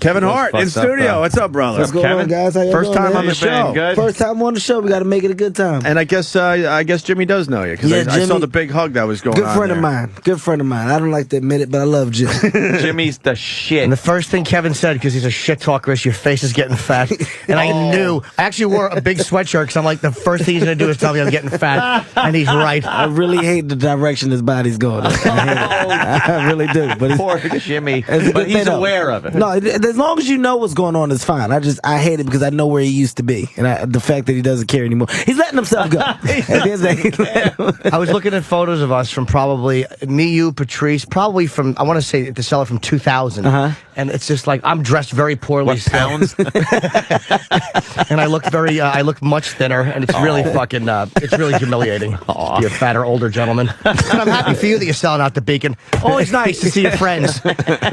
Kevin Hart in studio. What's up, brother? What's going on, guys? How y'all First doing, time man? on the show. Good. First time on the show. We got to make it a good time. And I guess Jimmy does know you because Yeah, I saw Jimmy- the big hug that was going Good on. friend of there. mine. Good friend of mine. I don't like to admit it, but I love Jim. Jimmy's the shit. And the first thing Kevin said, because he's a shit talker, is your face is getting fat. And I knew. I actually wore a big sweatshirt because I'm like, the first thing he's going to do is tell me I'm getting fat. And he's right. I really hate the direction his body's going. I hate it. I really do. But it's, Poor Jimmy. it's a But good he's thing, though. aware of it. No, as long as you know what's going on, it's fine. I hate it because I know where he used to be, and the fact that he doesn't care anymore. He's letting himself go. At the end of the day, I was looking at photos of us from probably me, you, Patrice, probably from, I want to say the seller from 2000. And it's just like, I'm dressed very poorly. What pounds? And I look much thinner, and it's really fucking, it's really humiliating to be a fatter, older gentleman. And I'm happy for you that you're selling out the Beacon. Always nice to see your friends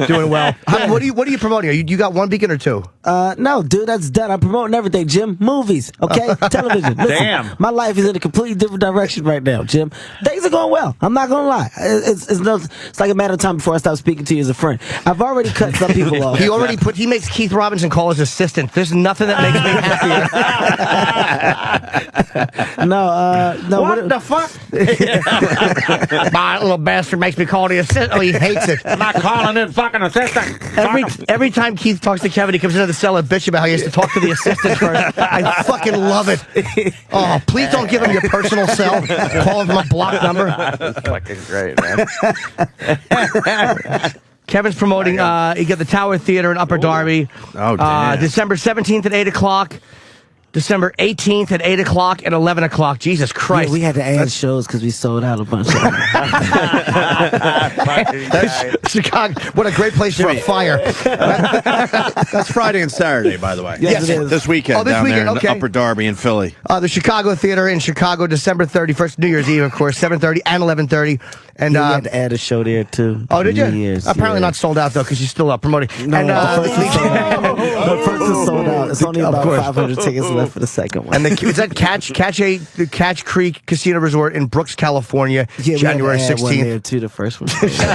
doing well. What are you promoting? You got one Beacon or two? no, dude, that's done. I'm promoting everything, Jim. Movies, okay? Television. Listen, Damn. my life is in a completely different direction right now, Jim. Things are going well. I'm not gonna lie. It's like a matter of time before I stop speaking to you as a friend. I've already cut some people off. He makes Keith Robinson call his assistant. There's nothing that makes me happier. No. What the fuck? My little bastard makes me call the assistant. Oh, he hates it. I'm not calling in fucking assistant. Every time Keith talks to Kevin, he comes into the cell and bitch about how he has to talk to the assistant first. I fucking love it. Oh, please don't give him your personal cell. Call him from a block number. That's fucking great, man. Kevin's promoting, you got the Tower Theater in Upper Darby. Oh, damn. December 17th at 8 o'clock. December 18th at 8 o'clock and 11 o'clock. Jesus Christ. Yeah, we had to add shows because we sold out a bunch of them. Chicago, what a great place for a fire. That's Friday and Saturday, by the way. Yes, it is. This weekend Oh, this down weekend, there in okay. Upper Darby in Philly. The Chicago Theater in Chicago, December 31st, New Year's Eve, of course, 7:30 and 11:30. And We had to add a show there, too. oh, did you? New Year's, Apparently yeah. not sold out, though, because you're still promoting. No, And, the first is sold out. The first is sold out. It's only Of about course. 500 tickets left for the second one. and is that the Catch Creek Casino Resort in Brooks, California, Yeah, January we had to add one 16th. there, too, the first one.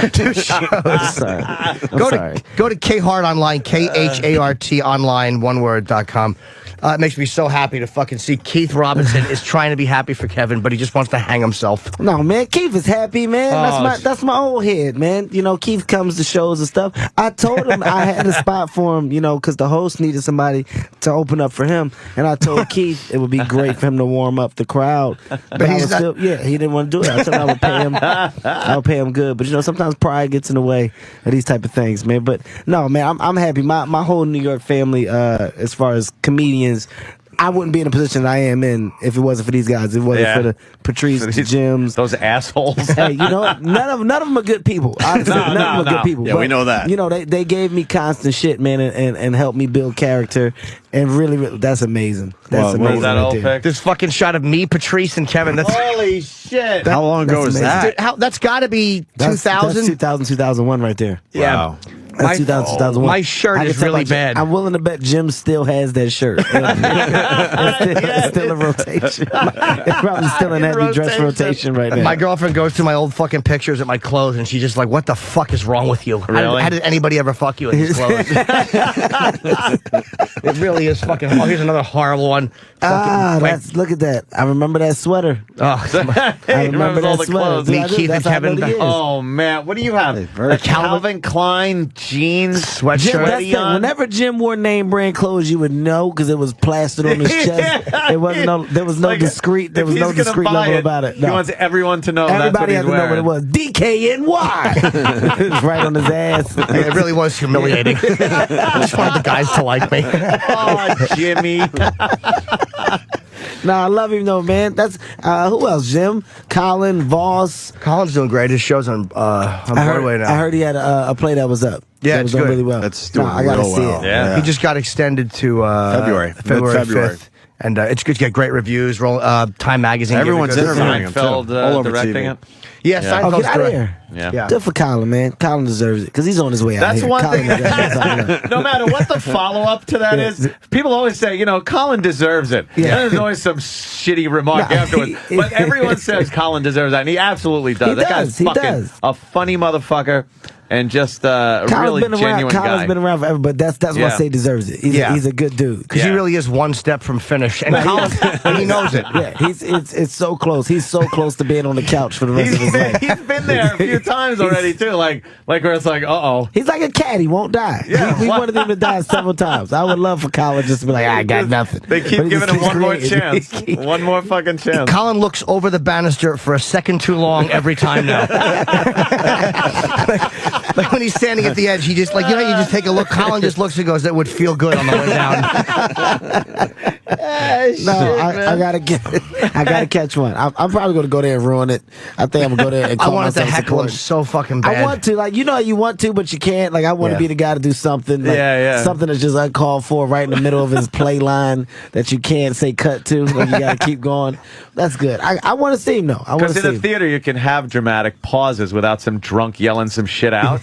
Two shows. I'm sorry. I'm sorry. Go to Khart online, KHART online, oneword.com. It makes me so happy to fucking see Keith Robinson is trying to be happy for Kevin, but he just wants to hang himself. No, man, Keith is happy, man. Oh, That's my old head, man. You know, Keith comes to shows and stuff. I told him I had a spot for him, you know, because the host needed somebody to open up for him. And I told Keith it would be great for him to warm up the crowd. But he's not- he didn't want to do it. I told him I would pay him. I would pay him good. But, you know, sometimes pride gets in the way of these type of things, man. But, no, man, I'm happy. My whole New York family, as far as comedians, I wouldn't be in the position that I am in if it wasn't for these guys. If it wasn't for the Patrice, the Jims. Those assholes. Hey, you know what? None of them are good people. Honestly, none of them are good people. Yeah, we know that. You know, they gave me constant shit, man, and helped me build character. And really, that's amazing. That's Well, amazing. that right old there. pic? This fucking shot of me, Patrice, and Kevin. That's Holy shit. How long ago was amazing. that? that's got to be That's 2000. 2000, 2001 right there. Yeah. Wow. That's 2000, 2001. My shirt I can is tell really by- bad. I'm willing to bet Jim still has that shirt. it's still in rotation. It's probably still in heavy dress rotation right now. My girlfriend goes through my old fucking pictures of my clothes, and she's just like, "What the fuck is wrong with you? Really? How did anybody ever fuck you in these clothes?" It really is fucking. Oh, here's another horrible one. Look at that. I remember that sweater. Oh, I remember all that the sweater. clothes. Dude, Me, I do. Keith, That's and how I know Kevin. the years. Oh, man. What do you have? very A Calvin Klein jeans Sweatshirt. Jim, that's sweaty the, on? whenever Jim wore name brand clothes, you would know because it was plastered on his chest. It wasn't there was no Like, discreet. There if was no he's gonna discreet buy level it, about it. He No. wants everyone to know Everybody that's had what to know he's what it was. DKNY. It's right on his ass. it really was humiliating. I just wanted the guys to like me. Oh, Jimmy. Nah, I love him though, man. That's who else? Jim, Colin, Voss. Colin's doing great. His show's on Broadway now. I heard he had a play that was up. Yeah, that it's was doing good. really well. That's doing I gotta real see well. it. Yeah. He just got extended to February. February Mid-February. 5th. And it's good to get great reviews. Time Magazine. gave it Everyone's good interviewing him, too. Seinfeld All over directing TV. it. Yeah, Yeah. Oh, Seinfeld's get out of direct- here. Yeah. Good for Colin, man. Colin deserves it because he's on his way out That's here. one Colin thing. deserves it. No matter what the follow-up to that is, people always say, you know, Colin deserves it. Yeah. There's always some shitty remark No, afterwards. But everyone says Colin deserves that, and he absolutely does. He That does, guy's he fucking does. a funny motherfucker. and just a really genuine guy. Colin's been around forever, but that's why I say he deserves it. He's a good dude. Because he really is one step from finish, and and he knows it. Yeah, it's so close. He's so close to being on the couch for the rest of his life. He's been there a few times already too. Like where it's like, he's like a cat. He won't die. Yeah, we wanted him to die several times. I would love for Colin just to be like, I got nothing. They keep giving him one more chance. One more fucking chance. Colin looks over the banister for a second too long every time now. like when he's standing at the edge, he just you just take a look. Colin just looks and goes, "That would feel good on the way down." I gotta catch one. I'm probably gonna go there and ruin it. I think I'm gonna go there and call I wanted to myself heckle him so fucking bad. I want to, you want to, but you can't. Like, I want to be the guy to do something. Like, something that's just uncalled for, right in the middle of his play line that you can't say cut to. Like, you gotta keep going. That's good. I want to see him though. Because in a theater you can have dramatic pauses without some drunk yelling some shit out,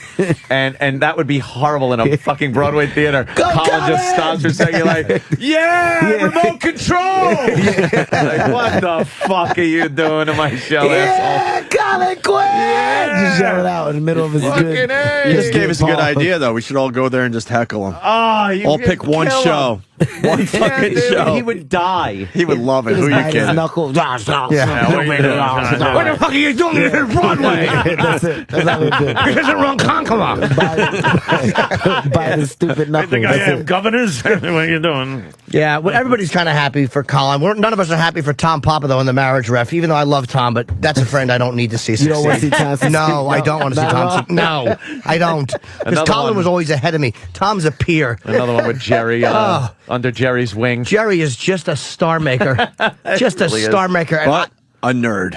and that would be horrible in a fucking Broadway theater. Colin just stops for a second, like, remote control. Like, what the fuck are you doing to my show, asshole? Colin, quit! Just yell it out in the middle of his good. You just gave us a good idea, though. We should all go there and just heckle him. All pick one show. One fucking show. He would die. He would love it. Who are you kidding? Knuckles. What the fuck are you doing here in Broadway? That's it. That's how we do it. He doesn't run Conqueror. By the stupid knuckles. I am governors. What are you doing? Yeah, well, everybody's kind of happy for Colin. None of us are happy for Tom Papa, though, in the marriage ref, even though I love Tom, but that's a friend I don't need to see succeed. You don't want to see Tom succeed? No, I don't want to see Tom succeed. No, I don't. Because Colin was always ahead of me. Tom's a peer. Another one with Jerry under Jerry's wing. Jerry is just a star maker. Just a star maker. But a nerd.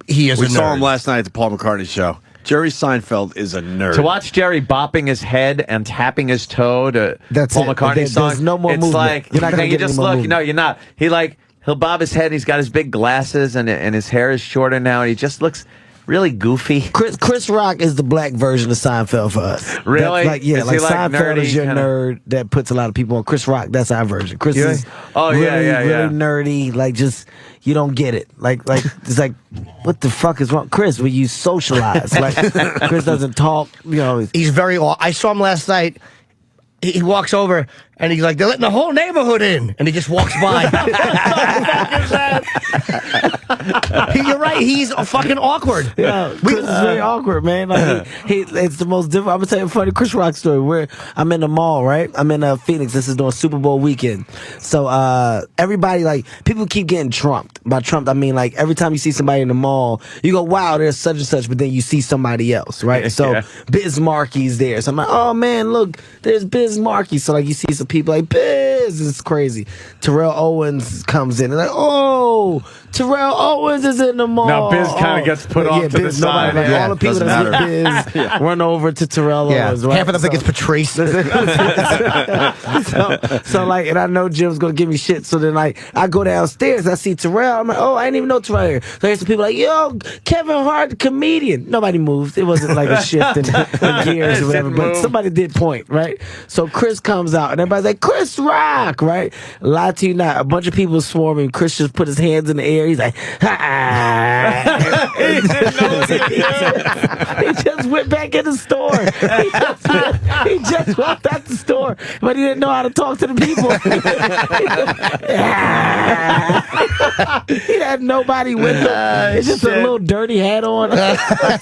He is a nerd. We saw him last night at the Paul McCartney show. Jerry Seinfeld is a nerd. To watch Jerry bopping his head and tapping his toe to Paul McCartney song, there's no more it's movement. like, You're not gonna you get just any more look, movement. no, you're not. He'll bob his head, he's got his big glasses, and his hair is shorter now, and he just looks really goofy. Chris Rock is the black version of Seinfeld for us. Really? Like Seinfeld nerdy, is your nerd that puts a lot of people on. Chris Rock, that's our version. Chris is really nerdy. Like, just, you don't get it. Like it's like, what the fuck is wrong? Chris, will you socialize? Like, Chris doesn't talk, He's very I saw him last night. He walks over and he's like, they're letting the whole neighborhood in, and he just walks by. You're right. He's fucking awkward. Yeah, Chris is very awkward, man. Like, it's the most different. I'm gonna tell you a funny Chris Rock story. I'm in the mall, right? I'm in Phoenix. This is during Super Bowl weekend. So everybody, like, people keep getting trumped. By trumped, I mean, like, every time you see somebody in the mall, you go, wow, there's such and such, but then you see somebody else, right? So Biz Markie's there. So I'm like, oh man, look, there's Biz Markie. So like, you see some people like, Biz, it's crazy. Terrell Owens comes in and like, oh, Terrell Owens is in the mall. Now Biz kind of gets put off to the side. All the people that with Biz run over to Terrell Owens. Right? Half of them think it's Patrice. so like, and I know Jim's gonna give me shit. So then like, I go downstairs, I see Terrell. I'm like, oh, I didn't even know Terrell here. So here's some people like, yo, Kevin Hart, the comedian. Nobody moved. It wasn't like a shift in gears or whatever. But somebody did point, right? So Chris comes out and everybody's like, Chris Rock, right? Lie to you not. A bunch of people swarming. Chris just put his hands in the air. He's like, ha! He just went back in the store. He just walked out the store, but he didn't know how to talk to the people. He had nobody with him. It's just a little dirty hat on.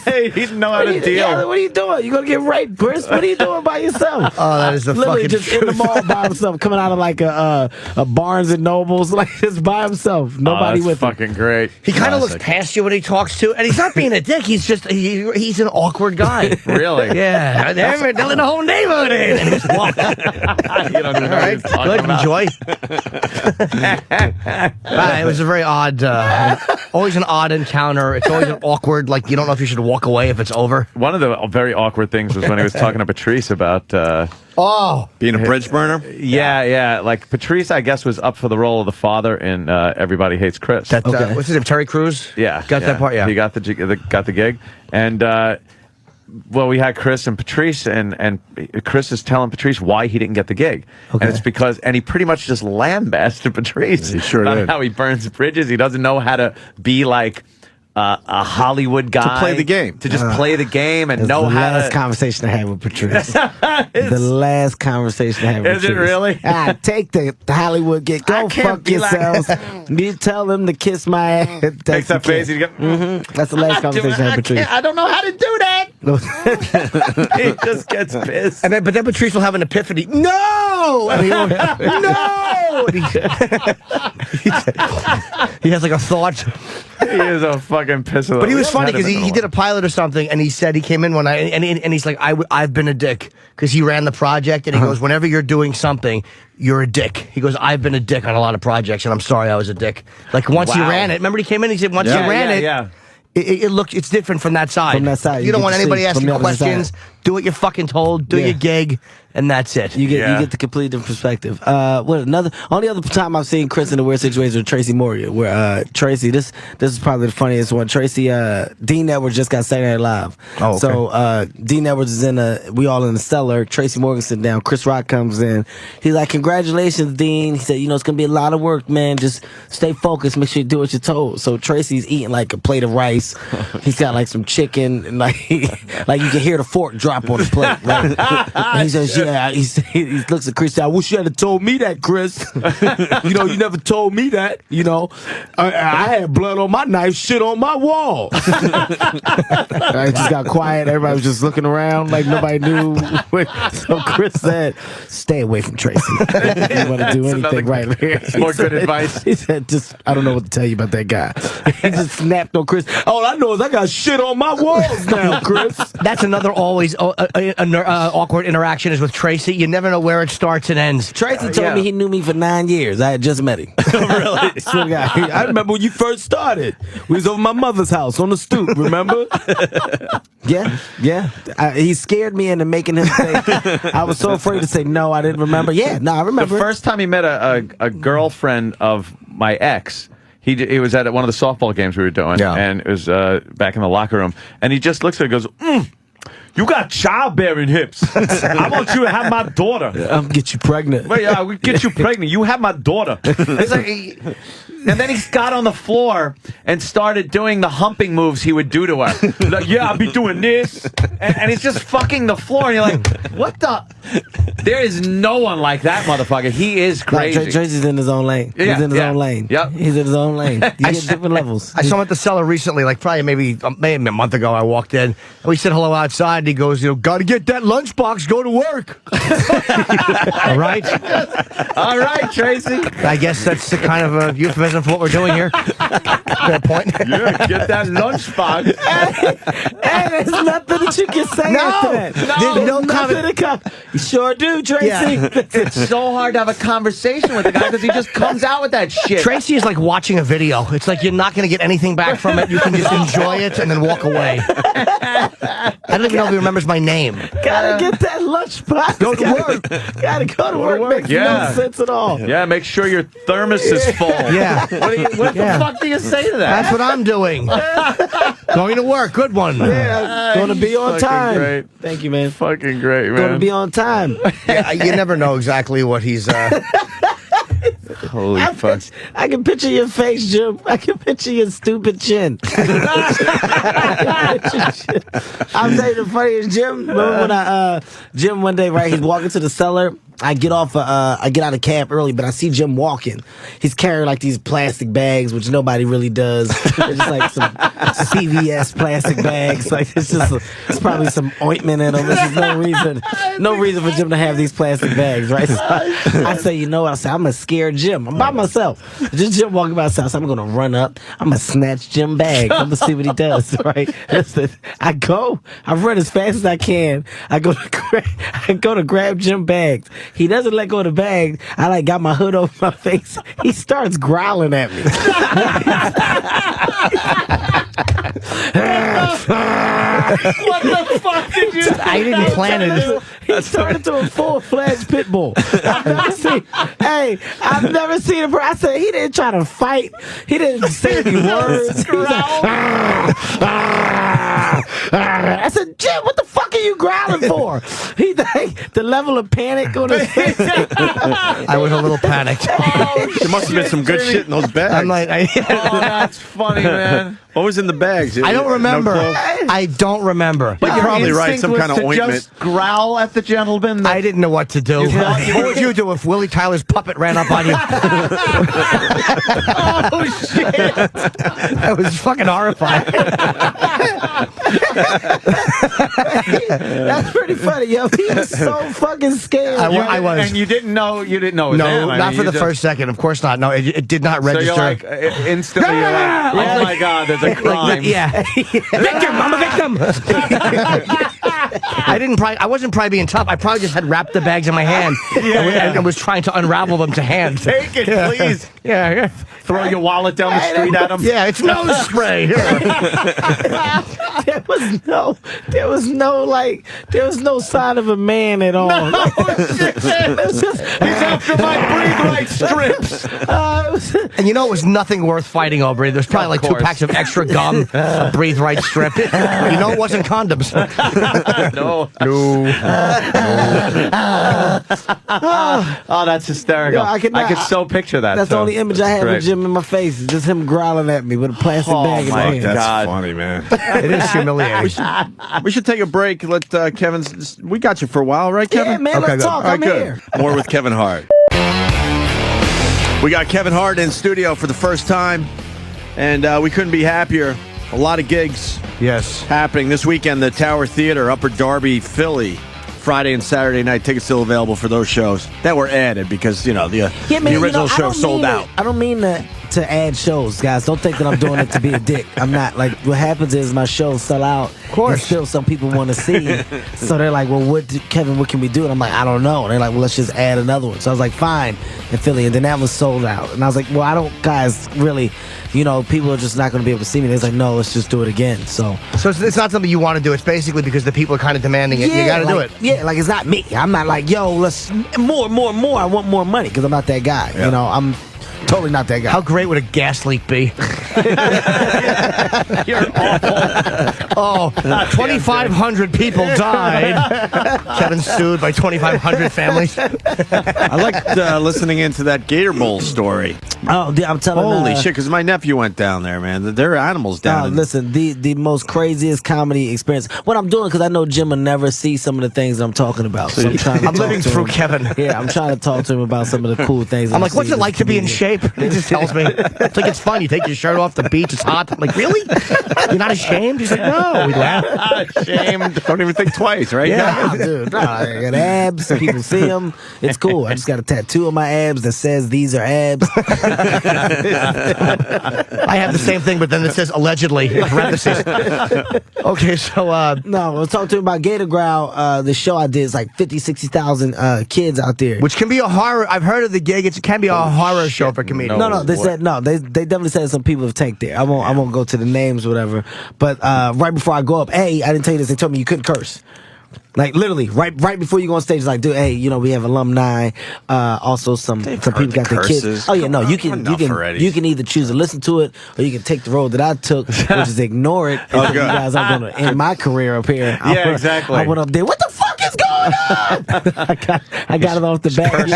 He didn't know how to deal. Yeah, what are you doing? You gonna get raped, Chris? What are you doing by yourself? Oh, that is the literally fucking just in the mall by himself, coming out of like a Barnes and Nobles, like just by himself, nobody with him. Fucking great. He kind of looks past you when he talks to, and he's not being a dick. He's just he's an awkward guy. Really? Yeah. They're letting the whole neighborhood in, and he's walking. You don't know what he's talking about. Enjoy. It was a very odd, always an odd encounter. It's always an awkward, like, you don't know if you should walk away if it's over. One of the very awkward things was when he was talking to Patrice about being a bridge burner. Yeah. Like, Patrice, I guess, was up for the role of the father in Everybody Hates Chris. What's his name? Terry Crews. Yeah, got that part. Yeah, he got the gig, and well, we had Chris and Patrice, and Chris is telling Patrice why he didn't get the gig, and it's because, and he pretty much just lambasted Patrice. He sure about did. How he burns bridges. He doesn't know how to be like a Hollywood guy play the game. to just play the game and That's know the how last to. conversation I had with Patrice. The last conversation I had with Is it Patrice. really? Take the Hollywood gig. Go can't fuck be like- yourselves. You tell them to kiss my ass. Makes that face. You go, That's the last conversation I had with Patrice. I don't know how to do that. He just gets pissed. But then Patrice will have an epiphany. No! And no! And he has like a thought. He is a fucking pisser. But he was funny because he did a pilot or something, and he said he came in one night, and he's like, I've been a dick because he ran the project, and he goes, whenever you're doing something, you're a dick. He goes, I've been a dick on a lot of projects, and I'm sorry I was a dick. Like once he Wow. ran it, remember he came in, he said once he ran it. Yeah. It's different from that side. From that side, You you don't get want to anybody see asking from the other questions. side. Do what you're fucking told. Do Yeah. your gig, and that's it. You Yeah. get the complete different perspective. Only other time I've seen Chris in a weird situation with Tracy Morgan, where Tracy, this is probably the funniest one. Tracy, Dean Edwards just got Saturday Night Live. Oh, okay. So Dean Edwards is we all in the cellar. Tracy Morgan sitting down. Chris Rock comes in. He's like, "Congratulations, Dean." He said, "It's gonna be a lot of work, man. Just stay focused. Make sure you do what you're told." So Tracy's eating like a plate of rice. He's got like some chicken, and like like you can hear the fork drop on the plate. Right? And he says, "Yeah." He looks at Chris. "I wish you had told me that, Chris. You never told me that. I had blood on my knife, shit on my wall." I just got quiet. Everybody was just looking around like nobody knew. So Chris said, "Stay away from Tracy. If you want to do anything right here." More good advice. He said, "I don't know what to tell you about that guy." He just snapped on Chris. "All I know is I got shit on my walls now, Chris." That's another always awkward interaction is with Tracy. You never know where it starts and ends. Tracy told me he knew me for 9 years. I had just met him. Really? Swear to God. I remember when you first started. We was over my mother's house on the stoop, remember? Yeah. He scared me into making him say, I was so afraid to say, no, I didn't remember. Yeah, no, I remember. The first time he met a girlfriend of my ex, he was at one of the softball games we were doing, and it was back in the locker room, and he just looks at her and goes, "You got childbearing hips. I want you to have my daughter. I'll get you pregnant." Wait, we get you pregnant. You have my daughter." It's like and then he got on the floor and started doing the humping moves he would do to her. Like, "Yeah, I'll be doing this," and he's just fucking the floor. And you're like, "What the?" There is no one like that motherfucker. He is crazy. Tracy's in his own lane. He's in his own lane. Yep. He's in his own lane. You get different levels. I saw him at the cellar recently, like probably maybe a month ago. I walked in, and we said hello outside. And he goes, "Gotta get that lunchbox, go to work." All right. All right, Tracy. I guess that's the kind of a euphemism for what we're doing here. Fair point. Yeah, get that lunchbox. Hey, there's nothing that you can say after that. There's no nothing comment. to come. You sure do, Tracy. Yeah. It's so hard to have a conversation with the guy because he just comes out with that shit. Tracy is like watching a video. It's like you're not going to get anything back from it. You can just enjoy it and then walk away. I don't even know if he remembers my name. Gotta get that lunchbox. Go to work. Gotta go to work. Makes Yeah. no sense at all. Yeah, make sure your thermos is full. Yeah. What the fuck do you say to that? That's what I'm doing. Going to work. Good one. Yeah, gonna be on fucking time. great. Thank you, man. Fucking great, man. Gonna be on time. Yeah, you never know exactly what he's. Holy fuck. I can picture your face, Jim. I can picture your stupid chin. I'm telling you the funniest, Jim. Remember when Jim one day, right? He's walking to the cellar. I get out of camp early, but I see Jim walking. He's carrying like these plastic bags, which nobody really does. They're just like some CVS plastic bags. Like it's probably some ointment in them. There's no reason for Jim to have these plastic bags, right? So I say, I'm gonna scare Jim. I'm by myself. Just Jim walking by himself. So I'm gonna run up. I'm gonna snatch Jim bag. I'm gonna see what he does, right? Listen, I run as fast as I can. I go to grab Jim bags. He doesn't let go of the bag. I got my hood over my face. He starts growling at me. What the fuck did you I didn't plan it. He turned into a full-fledged pit bull. I've never seen him. I said he didn't try to fight. He didn't say any words. He was like, I said, Jim, what the fuck are you growling for? He like the level of panic on his face. I was a little panicked. There must have been some good shit in those bags. I'm like, Oh, that's funny, man. What was in the bags? I don't remember. No I don't remember. But you're probably right. Some kind of ointment. Just growl at the gentleman. I didn't know what to do. What would you do if Willie Tyler's puppet ran up on you? Oh shit! I was fucking horrified. That's pretty funny, yo. He was so fucking scared. I was. And you didn't know. You didn't know. It was No, him. not for the first second. Of course not. No, it did not So register. you're like instantly. You're like, oh my god, there's a crime. Yeah. Victim! I'm a victim! I wasn't probably being tough. I probably just had wrapped the bags in my hand and was trying to unravel them to hand. Take it, please. Yeah. Throw your wallet down the street at him. Yeah, it's nose spray. There was no sign of a man at all. No shit. He's after my breathe right strips. And you know it was nothing worth fighting over. There's probably like 2 packs of extra gum, a breathe right strip. You know it wasn't condoms. No. Oh, that's hysterical. Yo, I could so picture that. That's the only image I have of Jim in my face. Is just him growling at me with a plastic bag in my hand. That's funny, man. It is humiliating. We should take a break. Let Kevin's. We got you for a while, right, Kevin? Yeah, man, Okay, let's good. talk. All right, I'm good. here. More with Kevin Hart. We got Kevin Hart in studio for the first time, and we couldn't be happier. A lot of gigs Yes. happening this weekend. The Tower Theater, Upper Darby, Philly. Friday and Saturday night. Tickets still available for those shows that were added because, the original show sold out. I don't mean to add shows, guys. Don't think that I'm doing it to be a dick. I'm not. Like, what happens is my shows sell out. Of course. And still some people want to see. So they're like, well, Kevin, what can we do? And I'm like, I don't know. And they're like, well, let's just add another one. So I was like, fine, in Philly. And then that was sold out. And I was like, well, I don't, guys, really, people are just not going to be able to see me. They're like, no, let's just do it again. So it's not something you want to do. It's basically because the people are kind of demanding it. You got to do it. Yeah, like it's not me. I'm not like, yo, let's more. I want more money because I'm not that guy. Yeah. I'm totally not that guy. How great would a gas leak be? You're awful. Oh, 2,500 people died. Kevin sued by 2,500 families. I liked listening into that Gator Bowl story. Oh, I'm telling you. Holy shit, because my nephew went down there, man. There are animals down there. Listen, the most craziest comedy experience. What I'm doing, because I know Jim will never see some of the things I'm talking about. So I'm trying to I'm living through Kevin. Yeah, I'm trying to talk to him about some of the cool things. I'm like, what's it like to be in shape? He just tells me. It's like, it's fun. You take your shirt off the beach. It's hot. I'm like, really? You're not ashamed? He's like, no. We laugh. Ashamed. Don't even think twice, right? Yeah, dude. No, I got abs. People see them. It's cool. I just got a tattoo on my abs that says these are abs. I have the same thing, but then it says allegedly in parentheses. Okay, so No, I was talking to him about Gator Growl. The show I did is like 50, 60,000 kids out there. which can be a horror. I've heard of the gig. It can be a horror show for comedians. No, they said no. They definitely said some people have tanked there. I won't go to the names or whatever. But right before I go up, I didn't tell you this. They told me you couldn't curse. Like literally, right before you go on stage, it's like, dude, hey, we have alumni. Also, some people got their kids. Oh yeah, no, you can either choose to listen to it or you can take the road that I took, which is ignore it. Oh, You good. guys, I'm gonna end my career up here. Exactly. I went up there. What the fuck is going on? I got it off the back.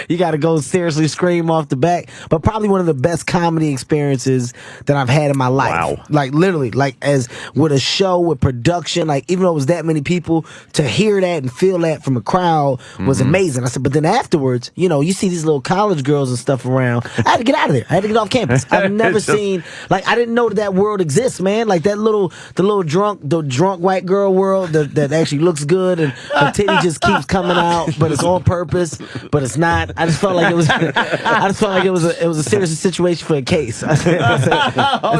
You gotta go seriously scream off the back. But probably one of the best comedy experiences that I've had in my life. Wow. Like literally, like as with a show with production, like even though it was that many people, to hear that and feel that from a crowd was amazing. I said, but then afterwards, you see these little college girls and stuff around. I had to get out of there. I had to get off campus. I've never seen, like, I didn't know that world exists, man. Like the little drunk white girl world that actually looks good and her titty just keeps coming out, but it's on purpose, but it's not. I just felt like it was. It was a serious situation for a case. I said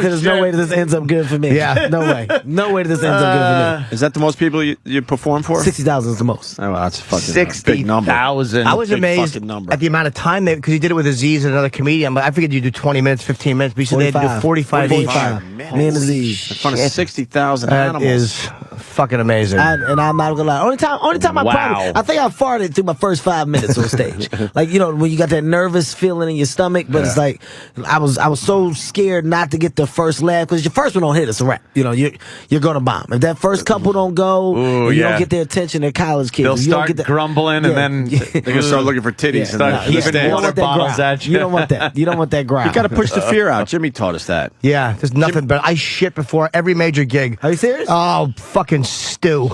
there's no way that this ends up good for me. Yeah. No way that this ends up good for me. Is that the most people you perform for? 60,000 is the most. Oh, well, that's a fucking big number. 60,000. I was Big amazed fucking number. at the amount of time because he did it with Aziz and another comedian. But I figured you do 20 minutes, 15 minutes. But you said they had to do 45 each. 45. Man, Me and Aziz. in front of 60,000 That animals. is fucking amazing. And I'm not gonna lie. Only time only time I think I farted through my first 5 minutes on stage. Like, you know, when you got that nervous feeling in your stomach, but it's like I was so scared not to get the first laugh, because your first one don't hit, it's a wrap. You know, you're gonna bomb. If that first couple don't go, you don't get their attention. They're college kids. They'll start grumbling, and then they're gonna start looking for titties. Start heaving water bottles at you. You don't want that. You don't want that growl. You got to push the fear out. Jimmy taught us that. Yeah, there's nothing but I shit before every major gig. Are you serious? Oh, fucking stew.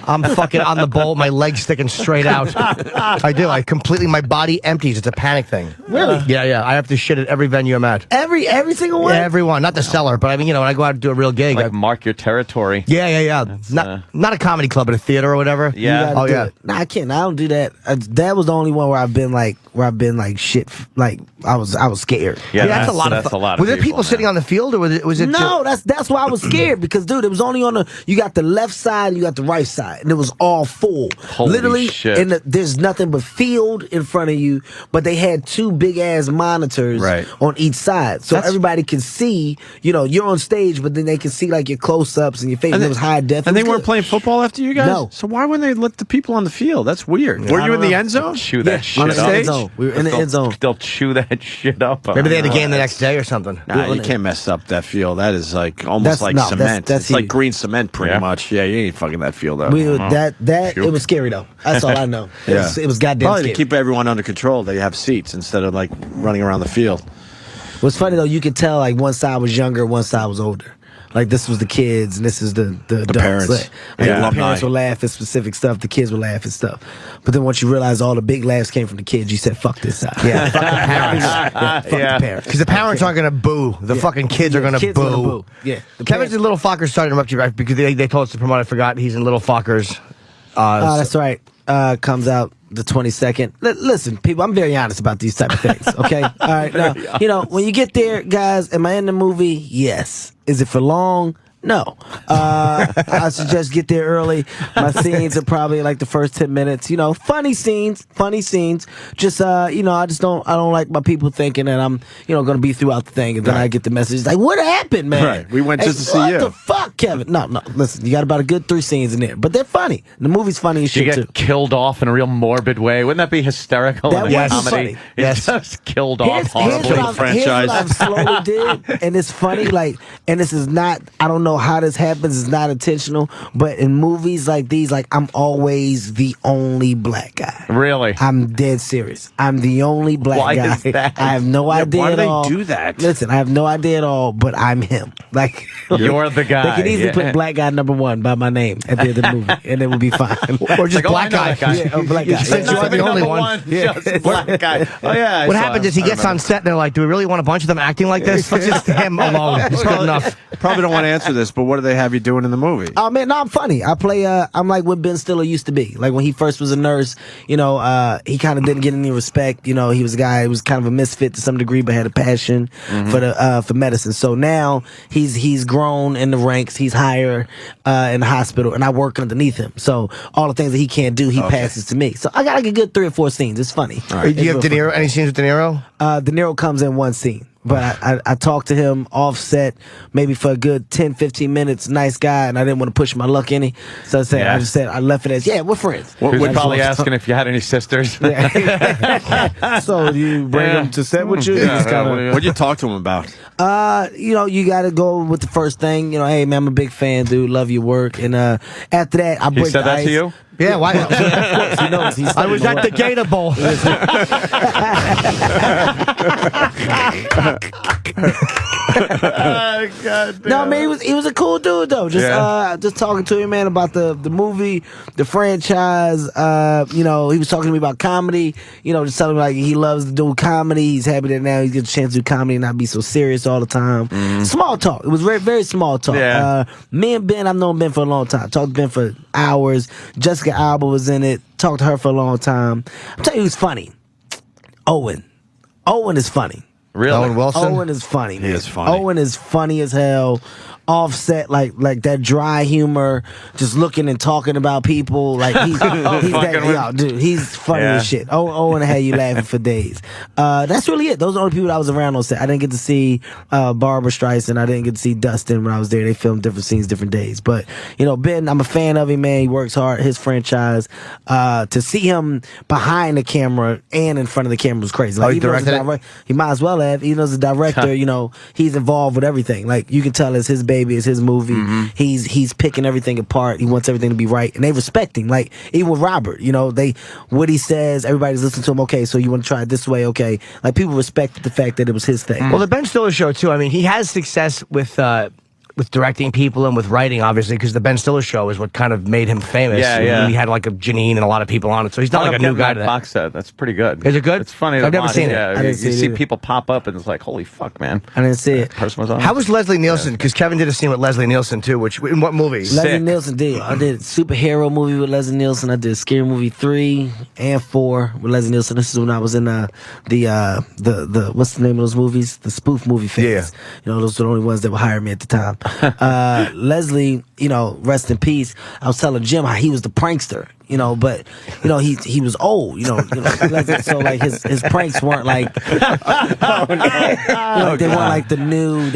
I'm fucking on the bowl, my legs sticking straight out. I do. My body empties. It's a panic thing. Really? Yeah. I have to shit at every venue I'm at. Every single one? Yeah, everyone. Not the cellar, but I mean, you know, when I go out and do a real gig. Like, mark your territory. Yeah. Not a comedy club, but a theater or whatever. Yeah. Oh, yeah. No, I can't. I don't do that. That was the only one where I've been like shit. Like, I was scared. Yeah, that's a lot of fun. Were there people sitting on the field, or was it? No, that's why I was scared, because, dude, it was only on you got the left side and you got the right side. And it was all full. Holy literally, shit. and there's nothing but field in front of you, but they had 2 big ass monitors on each side, so everybody can see. You know, you're on stage, but then they can see like your close ups and your face. And it was high def. And they weren't playing football after you guys. No. So why wouldn't they let the people on the field? That's weird. Were you in the end zone? Chew that shit on up. the end zone. We were in the end zone. They'll chew that shit up. Maybe they had a game the next day or something. Nah, you can't mess up that field. That is like almost like cement. It's like green cement, pretty much. Yeah, you ain't fucking that field up. It was scary though. That's all I know. It was goddamn Probably scary. to keep everyone under control, they have seats instead of like running around the field. What's funny though, you could tell like one side was younger, one side was older. Like, this was the kids, and this is the parents. Like, the parents would laugh at specific stuff, the kids would laugh at stuff. But then once you realize all the big laughs came from the kids, you said, fuck this side. Yeah, fuck the parents. Fuck the parents. Because the parents aren't going to boo. The fucking kids are going to boo. Yeah. Kevin's in Little Fockers. Sorry to interrupt you, right? Because they told us to promote. I forgot. He's in Little Fockers. That's right. Comes out the 22nd. Listen, people, I'm very honest about these type of things, okay? All right, now, you know, when you get there, guys, am I in the movie? Yes. Is it for long? No. I suggest get there early. My scenes are probably like the first 10 minutes. You know, funny scenes. Just, you know, I don't like my people thinking that I'm, you know, going to be throughout the thing. And then I get the message like, what happened, man? Right. We went just to see you. What the fuck, Kevin? No. Listen, you got about a good 3 scenes in there. But they're funny. The movie's funny as shit, you too. get killed off in a real morbid way. Wouldn't that be hysterical That in a was comedy? funny. It's just killed off horribly. Here's what I've slowly did, and it's funny, like, and this is not, I don't know how this happens, it's not intentional, but in movies like these, like, I'm always the only black guy. Really? I'm dead serious. I'm the only black guy. Why is that? I have no idea why at do they all. do that? Listen, I have no idea at all, but I'm him. Like, You're the guy. they could easily put black guy #1 by my name at the end of the movie, and it would be fine. Or just Like, black guy. Yeah, or black guy. Since you are the only one. Just black guy. Oh, yeah. What happens is he gets on set and they're like, do we really want a bunch of them acting like this? Let's just him alone. It's good enough. Probably don't want to answer this, but what do they have you doing in the movie? Oh man, no, I'm funny. I play. I'm like what Ben Stiller used to be. Like when he first was a nurse, you know, he kind of didn't get any respect. You know, he was a guy who was kind of a misfit to some degree, but had a passion for medicine. So now he's grown in the ranks. He's higher in the hospital, and I work underneath him. So all the things that he can't do, he passes to me. So I got like a good 3 or 4 scenes. It's funny. Do you have De Niro? Any scenes with De Niro? De Niro comes in 1 scene. But I talked to him offset maybe for a good 10, 15 minutes. Nice guy, and I didn't want to push my luck any. So I just said, I left it as, we're friends. We're probably asking if you had any sisters. So do you bring them to set with you? What'd you talk to him about? You know, you got to go with the first thing. You know, hey, man, I'm a big fan, dude. Love your work. And after that, I break He said the that ice. to you? Yeah, why? Of course, he knows. I was at the Gator Bowl. No, man, he was a cool dude though. Just talking to him, man, about the movie, the franchise. You know, he was talking to me about comedy. You know, just telling me like he loves to do comedy. He's happy that now he gets a chance to do comedy and not be so serious all the time. Small talk. It was very, very small talk. Yeah. Me and Ben, I've known Ben for a long time. Talked to Ben for hours. Jessica Alba was in it. Talked to her for a long time. I'm telling you who's funny. Owen is funny. Really? Owen Wilson? Owen is funny. Man. He is funny. Owen is funny as hell. offset, like that dry humor, just looking and talking about people. Like he's dude, he's funny as shit. Owen had you laughing for days. That's really it. Those are the only people I was around on set. I didn't get to see Barbara Streisand. I didn't get to see Dustin when I was there. They filmed different scenes, different days. But Ben, I'm a fan of him, man. He works hard. His franchise. To see him behind the camera and in front of the camera was crazy. Like, he directed it? He might as well have. Even as a director, he's involved with everything. Like, you can tell it's his baby, it's his movie. Mm-hmm. He's picking everything apart. He wants everything to be right, and they respect him. Like, even with Robert, what he says, everybody's listening to him. Okay, so you want to try it this way? Okay, like, people respected the fact that it was his thing. Well, the Ben Stiller show too. I mean, he has success with directing people and with writing, obviously, because the Ben Stiller show is what kind of made him famous. Yeah. He had like a Janine and a lot of people on it, so he's not like a new guy to that. Box set. That's pretty good. Is it good? It's funny. I've never seen it. Yeah, I didn't see you it see either. people pop up, and it's like, holy fuck, man. I didn't see it. Person was on. How was Leslie Nielsen? Because Kevin did a scene with Leslie Nielsen too. In what movie? Leslie Nielsen did. I did a superhero movie with Leslie Nielsen. I did a scary movie 3 and 4 with Leslie Nielsen. This is when I was in the what's the name of those movies? The spoof movie phase. Yeah. Those are the only ones that would hire me at the time. Leslie, rest in peace. I was telling Jim how he was the prankster. But he was old, so like his pranks weren't like they weren't like the new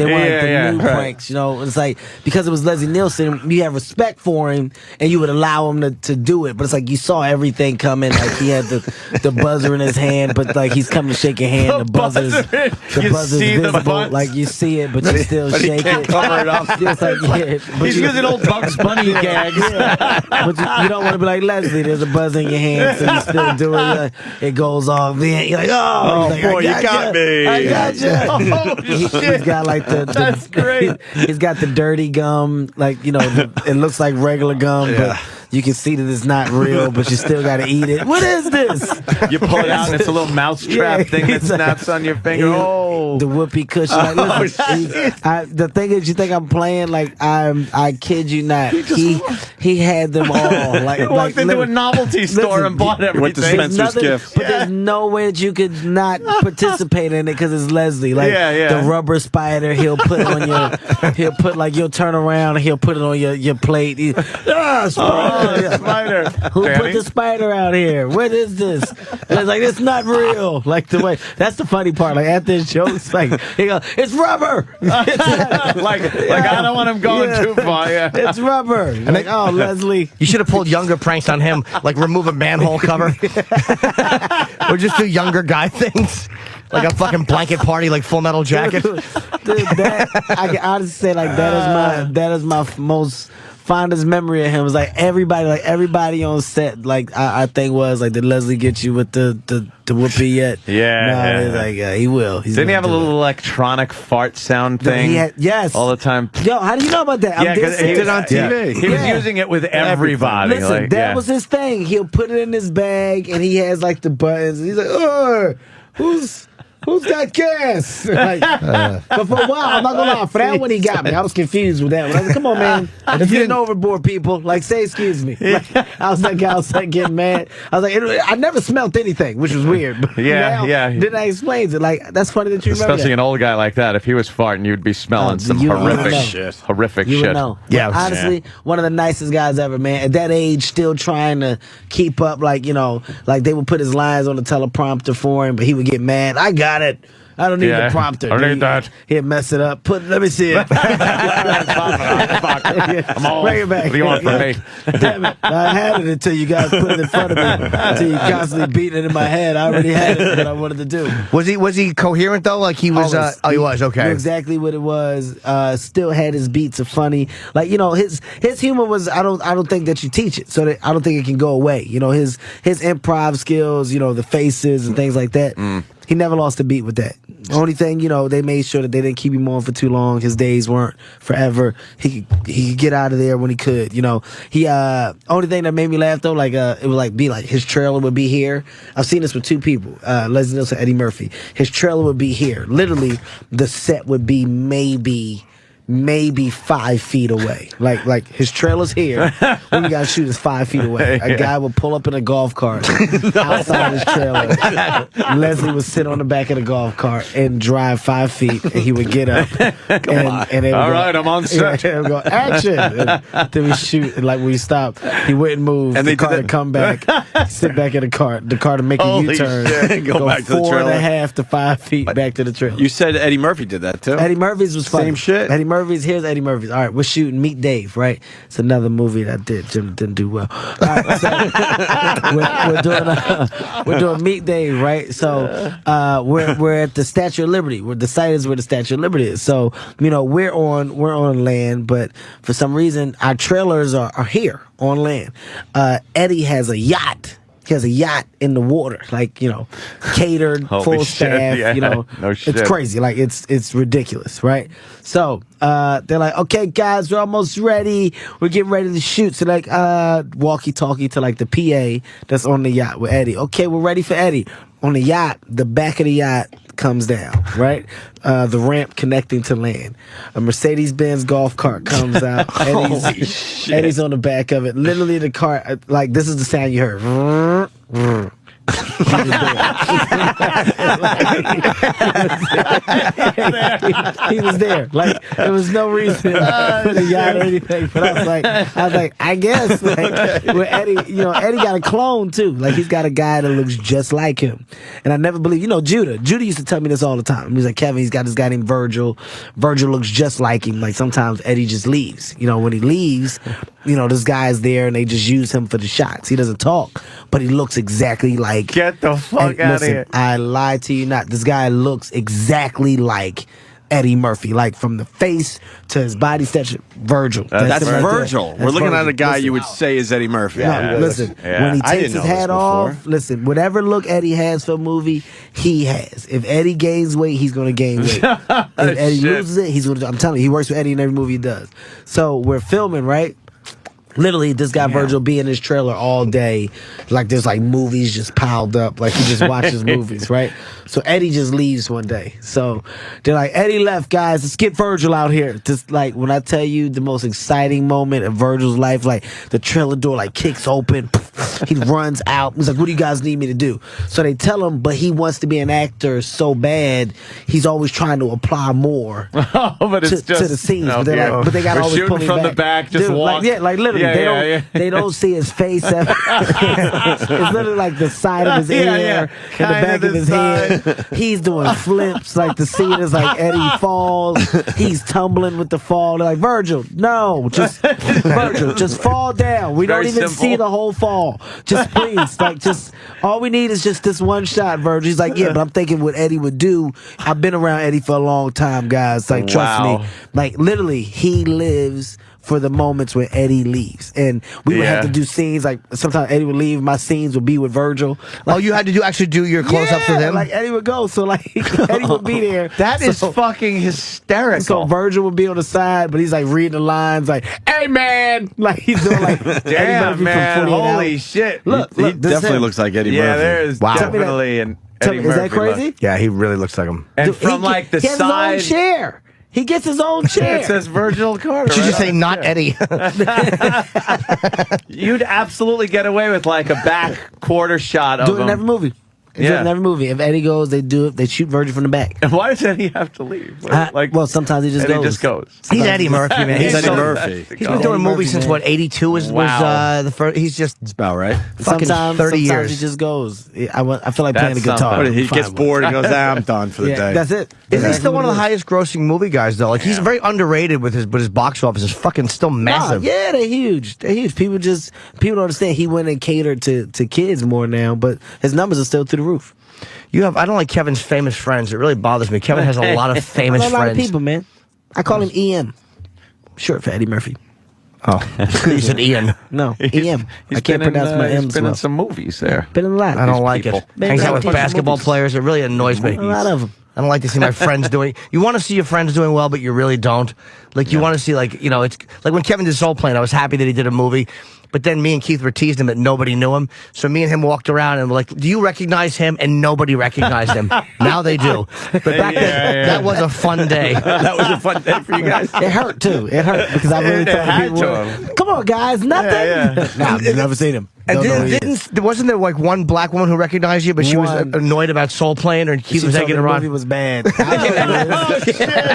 pranks, It's like, because it was Leslie Nielsen, you have respect for him and you would allow him to do it, but it's like you saw everything coming. Like, he had the buzzer in his hand, but like he's coming to shake your hand, the buzzer's visible, like you see it, but you still shake it. Cover it up. It's like, He's using old Bugs Bunny gags. But you don't want to be like, Leslie, there's a buzz in your hand, so you still do it. It goes off. Then you're like, boy, you got me. I got you. He's got like That's great. He's got the dirty gum, like, it looks like regular gum, but you can see that it's not real, but you still got to eat it. What is this? You pull it out, and it's a little mousetrap thing that snaps on your finger. The whoopee cushion. Like, listen, the thing is, you think I'm playing? Like, I kid you not. He had them all. Like, he walked into a novelty store and bought everything. Went to Spencer's Gift. But there's no way that you could not participate in it because it's Leslie. Like, the rubber spider, he'll put on you'll turn around and he'll put it on your plate. Spider. Who put the spider out here? What is this? It's like, it's not real. Like, the way, that's the funny part. Like, after the show, it's like, he goes, it's rubber. like I don't want him going too far. Yeah. It's rubber. And like, oh, Leslie. You should have pulled younger pranks on him, like remove a manhole cover, or just do younger guy things, like a fucking blanket party, like Full Metal Jacket. Dude, I can honestly say, like, that is my most fondest memory of him. Was like everybody on set, like, I think was like, did Leslie get you with the whoopee yet? Yeah. Like, he will. Didn't he have a little electronic fart sound thing? Yes. All the time. Yo, how do you know about that? Yeah, because he did it on TV. He was using it with everybody. Listen, that was his thing. He'll put it in his bag, and he has like the buttons. He's like, oh, who's got gas? Like, but for a while, I'm not gonna lie, for that one he got me. I was confused with that one. I was like, come on, man. It's getting overboard, people. Like, say excuse me. Like, I was like getting mad. I was like, I never smelt anything, which was weird. But now, then I explained it. Like, that's funny that you remember Especially that. an old guy like that. If he was farting, you'd be smelling some horrific shit. Horrific You shit. would know. Yeah. But honestly, one of the nicest guys ever, man. At that age, still trying to keep up, like, like they would put his lines on the teleprompter for him, but he would get mad. I got it. I don't need the prompter. I don't need that. He'd mess it up. Let me see it. I'm all, bring it back. What do you want from me? Damn it. I had it until you guys put it in front of me. Until you constantly beating it in my head. I already had it, what I wanted to do. Was he coherent though? Like, he was? He was. Okay. Knew exactly what it was. Still had his beats of funny. Like, his humor was. I don't think that you teach it, so that I don't think it can go away. His improv skills. The faces and things like that. He never lost a beat with that. The only thing, they made sure that they didn't keep him on for too long. His days weren't forever. He could get out of there when he could. He only thing that made me laugh though, like it would be like his trailer would be here. I've seen this with two people, Leslie Nielsen, Eddie Murphy. His trailer would be here. Literally, the set would be maybe maybe 5 feet away. Like his trailer's here. What we gotta shoot is 5 feet away. A guy would pull up in a golf cart outside his trailer. Leslie would sit on the back of the golf cart and drive 5 feet, and he would get up. And they would All go, right, I'm on set. And go, action! And then we shoot, and like when we stop, he wouldn't move. And the they car did would come back, sit back in the art. The car to make a Holy U-turn, shit. Go back to the 4.5 to 5 feet back to the trailer. You said Eddie Murphy did that too. Eddie Murphy's was funny. Same shit. Here's Eddie Murphy's. All right, we're shooting Meet Dave, right? It's another movie that didn't do well. All right, so we're doing Meet Dave, right? So we're at the Statue of Liberty. The site is where the Statue of Liberty is. So we're on land, but for some reason our trailers are here on land. Eddie has a yacht. He has a yacht in the water, like, catered, Holy full shit, staff, yeah. No shit. It's crazy. Like, it's ridiculous, right? So, they're like, okay, guys, we're almost ready. We're getting ready to shoot. So, like, walkie-talkie to, like, the PA that's on the yacht with Eddie. Okay, we're ready for Eddie. On the yacht, the back of the yacht comes down, right? The ramp connecting to land. A Mercedes-Benz golf cart comes out. Eddie's on the back of it. Literally, the cart, like, this is the sound you heard. He was there. Like, there was no reason for the yacht or anything. But I was like, I guess. Like, with Eddie, Eddie got a clone too. Like, he's got a guy that looks just like him. And I never believed, Judah. Judah used to tell me this all the time. He's like, Kevin, he's got this guy named Virgil. Virgil looks just like him. Like, sometimes Eddie just leaves. When he leaves, this guy's there and they just use him for the shots. He doesn't talk, but he looks exactly like. Get the fuck out of here. I lied to you not. This guy looks exactly like Eddie Murphy, like from the face to his body stature. Virgil. That's him right Virgil. there. We're That's looking Virgil. at a guy Listen. you would say is Eddie Murphy. No, listen, when he I takes didn't his know hat this off, before. listen, whatever look Eddie has for a movie, he has. If Eddie gains weight, he's going to gain weight. If Eddie Shit. loses it, he's going to. I'm telling you, he works with Eddie in every movie he does. So we're filming, right? Literally, this guy Virgil be in his trailer all day. Like, there's like movies just piled up. Like, he just watches movies, right? So Eddie just leaves one day. So they're like, Eddie left, guys. Let's get Virgil out here. Just like, when I tell you the most exciting moment of Virgil's life, like, the trailer door like kicks open. He runs out. He's like, what do you guys need me to do? So they tell him, but he wants to be an actor so bad, he's always trying to apply more But it's to the scenes. But, Okay. but they got We're always shooting pull him from back. the back, just Dude, walk. like literally, Yeah, they don't see his face. It's literally like the side of his ear and the back of his head. He's doing flips. Like, the scene is like Eddie falls. He's tumbling with the fall. They're like, Virgil, no, just fall down. We Very don't even simple. see the whole fall. Just please, like, just all we need is just this one shot, Virgil. He's like, yeah, but I'm thinking what Eddie would do. I've been around Eddie for a long time, guys. Like, trust Wow. me. Like, literally, he lives for the moments when Eddie leaves. And we would have to do scenes, like, sometimes Eddie would leave, my scenes would be with Virgil. Like, You had to actually do your close-ups with him? like, Eddie would go, so, like, Eddie would be there. That is So- fucking hysterical. So Virgil would be on the side, but he's like reading the lines, like, "Hey man," like he's doing like Eddie Damn, Murphy from man. 48 Holy Hours. shit. Look, He this is definitely him. looks like Eddie Yeah, Murphy. there is Wow. definitely an Tell Eddie me, is that Murphy crazy? look. Yeah, he really looks like him. And Dude, from like the he has side, his own chair. He gets his own chair. it says Virgil Carter. Should right you say on not it. Eddie? You'd absolutely get away with like a back quarter shot of Do it in him. every movie. They do it in every movie. If Eddie goes, they do it. They shoot Virgil from the back. And why does Eddie have to leave? Well, sometimes he just Eddie goes. just goes. He's Eddie Murphy, man. He's Eddie so- Murphy. He's been doing Eddie movies Murphy, since, man. what, 82 was Wow. the first. He's just That's about right. fucking Sometimes 30 he years. just goes. I feel like playing the That's guitar. something. He gets Fine. bored and goes, I'm done for the Yeah, day. that's it. Is he That's still what one of it the is. highest grossing movie guys, though? Like, he's very underrated with his box office is fucking still massive. Nah, yeah, they're huge. They're huge. People don't understand. He went and catered to kids more now, but his numbers are still through the roof. I don't like Kevin's famous friends. It really bothers me. Kevin has a lot of famous I know a lot friends. of people, man. I call him EM, short for Eddie Murphy. Oh, you said Ian. No, EM. I can't pronounce my M's He's been well. in some movies there. Been in a lot. I don't like people. it. Man, Hangs out gotta with take some basketball movies. players. It really annoys me. A lot of them. I don't like to see my friends doing. You want to see your friends doing well, but you really don't. Like, you want to see, like, it's like when Kevin did Soul Plane. I was happy that he did a movie. but then me and Keith were teasing him that nobody knew him. So me and him walked around and were like, do you recognize him? And nobody recognized him. Now they do. But back then, that was a fun day. That was a fun day for you guys. It hurt too. It hurt because I really thought people were, come on, guys, nothing. Nah, I've never seen him. And wasn't there like one black woman who recognized you, but she was annoyed about Soul Playing, or Keith was egging her on? The movie was bad.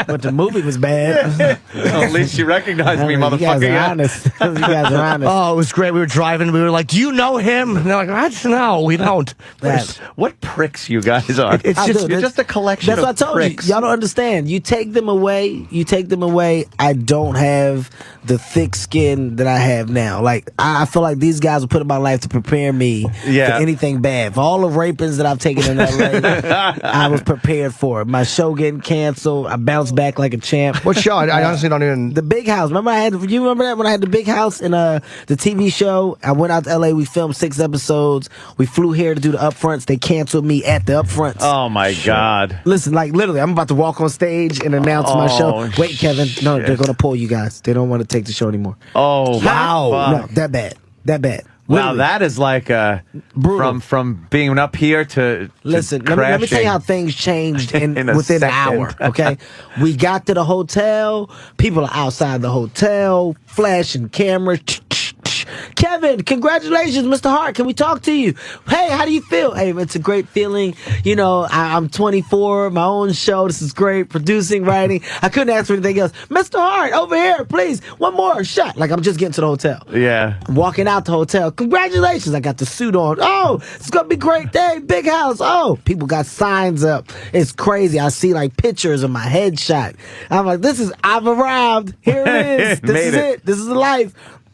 But the movie was bad. Well, at least she recognized me, motherfucker. You guys are honest. You guys are honest. Oh, it was great. We were driving. We were like, "Do you know him?" And they're like, "No, we don't." What pricks you guys are? You're just a collection of That's what I told pricks. you. Y'all don't understand. You take them away. I don't have the thick skin that I have now. Like, I feel like these guys were put in my life to prepare me for anything bad. For all the rapings that I've taken in LA, I was prepared for it. My show getting canceled, I bounced back like a champ. What show? I honestly don't even... The Big House. Remember you remember that when I had the Big House in the TV show? I went out to LA, we filmed 6 episodes. We flew here to do the upfronts. They canceled me at the upfronts. Oh my God. Listen, like literally, I'm about to walk on stage and announce my show. Wait, Kevin. No, they're going to pull you guys. They don't want to take the show anymore. Oh, wow. No, that bad. That bad. Wow, Literally. that is like from being up here to listen. Let me tell you how things changed within an hour. Okay, we got to the hotel. People are outside the hotel, flashing cameras. Kevin, congratulations, Mr. Hart. Can we talk to you? Hey, how do you feel? Hey, it's a great feeling. You know, I'm 24, my own show. This is great. Producing, writing. I couldn't ask for anything else. Mr. Hart, over here, please. One more shot. Like, I'm just getting to the hotel. Yeah. I'm walking out the hotel. Congratulations. I got the suit on. Oh, it's going to be a great day. Big house. Oh, people got signs up. It's crazy. I see, like, pictures of my headshot. I'm like, I've arrived. Here it is. This is it. This is the life.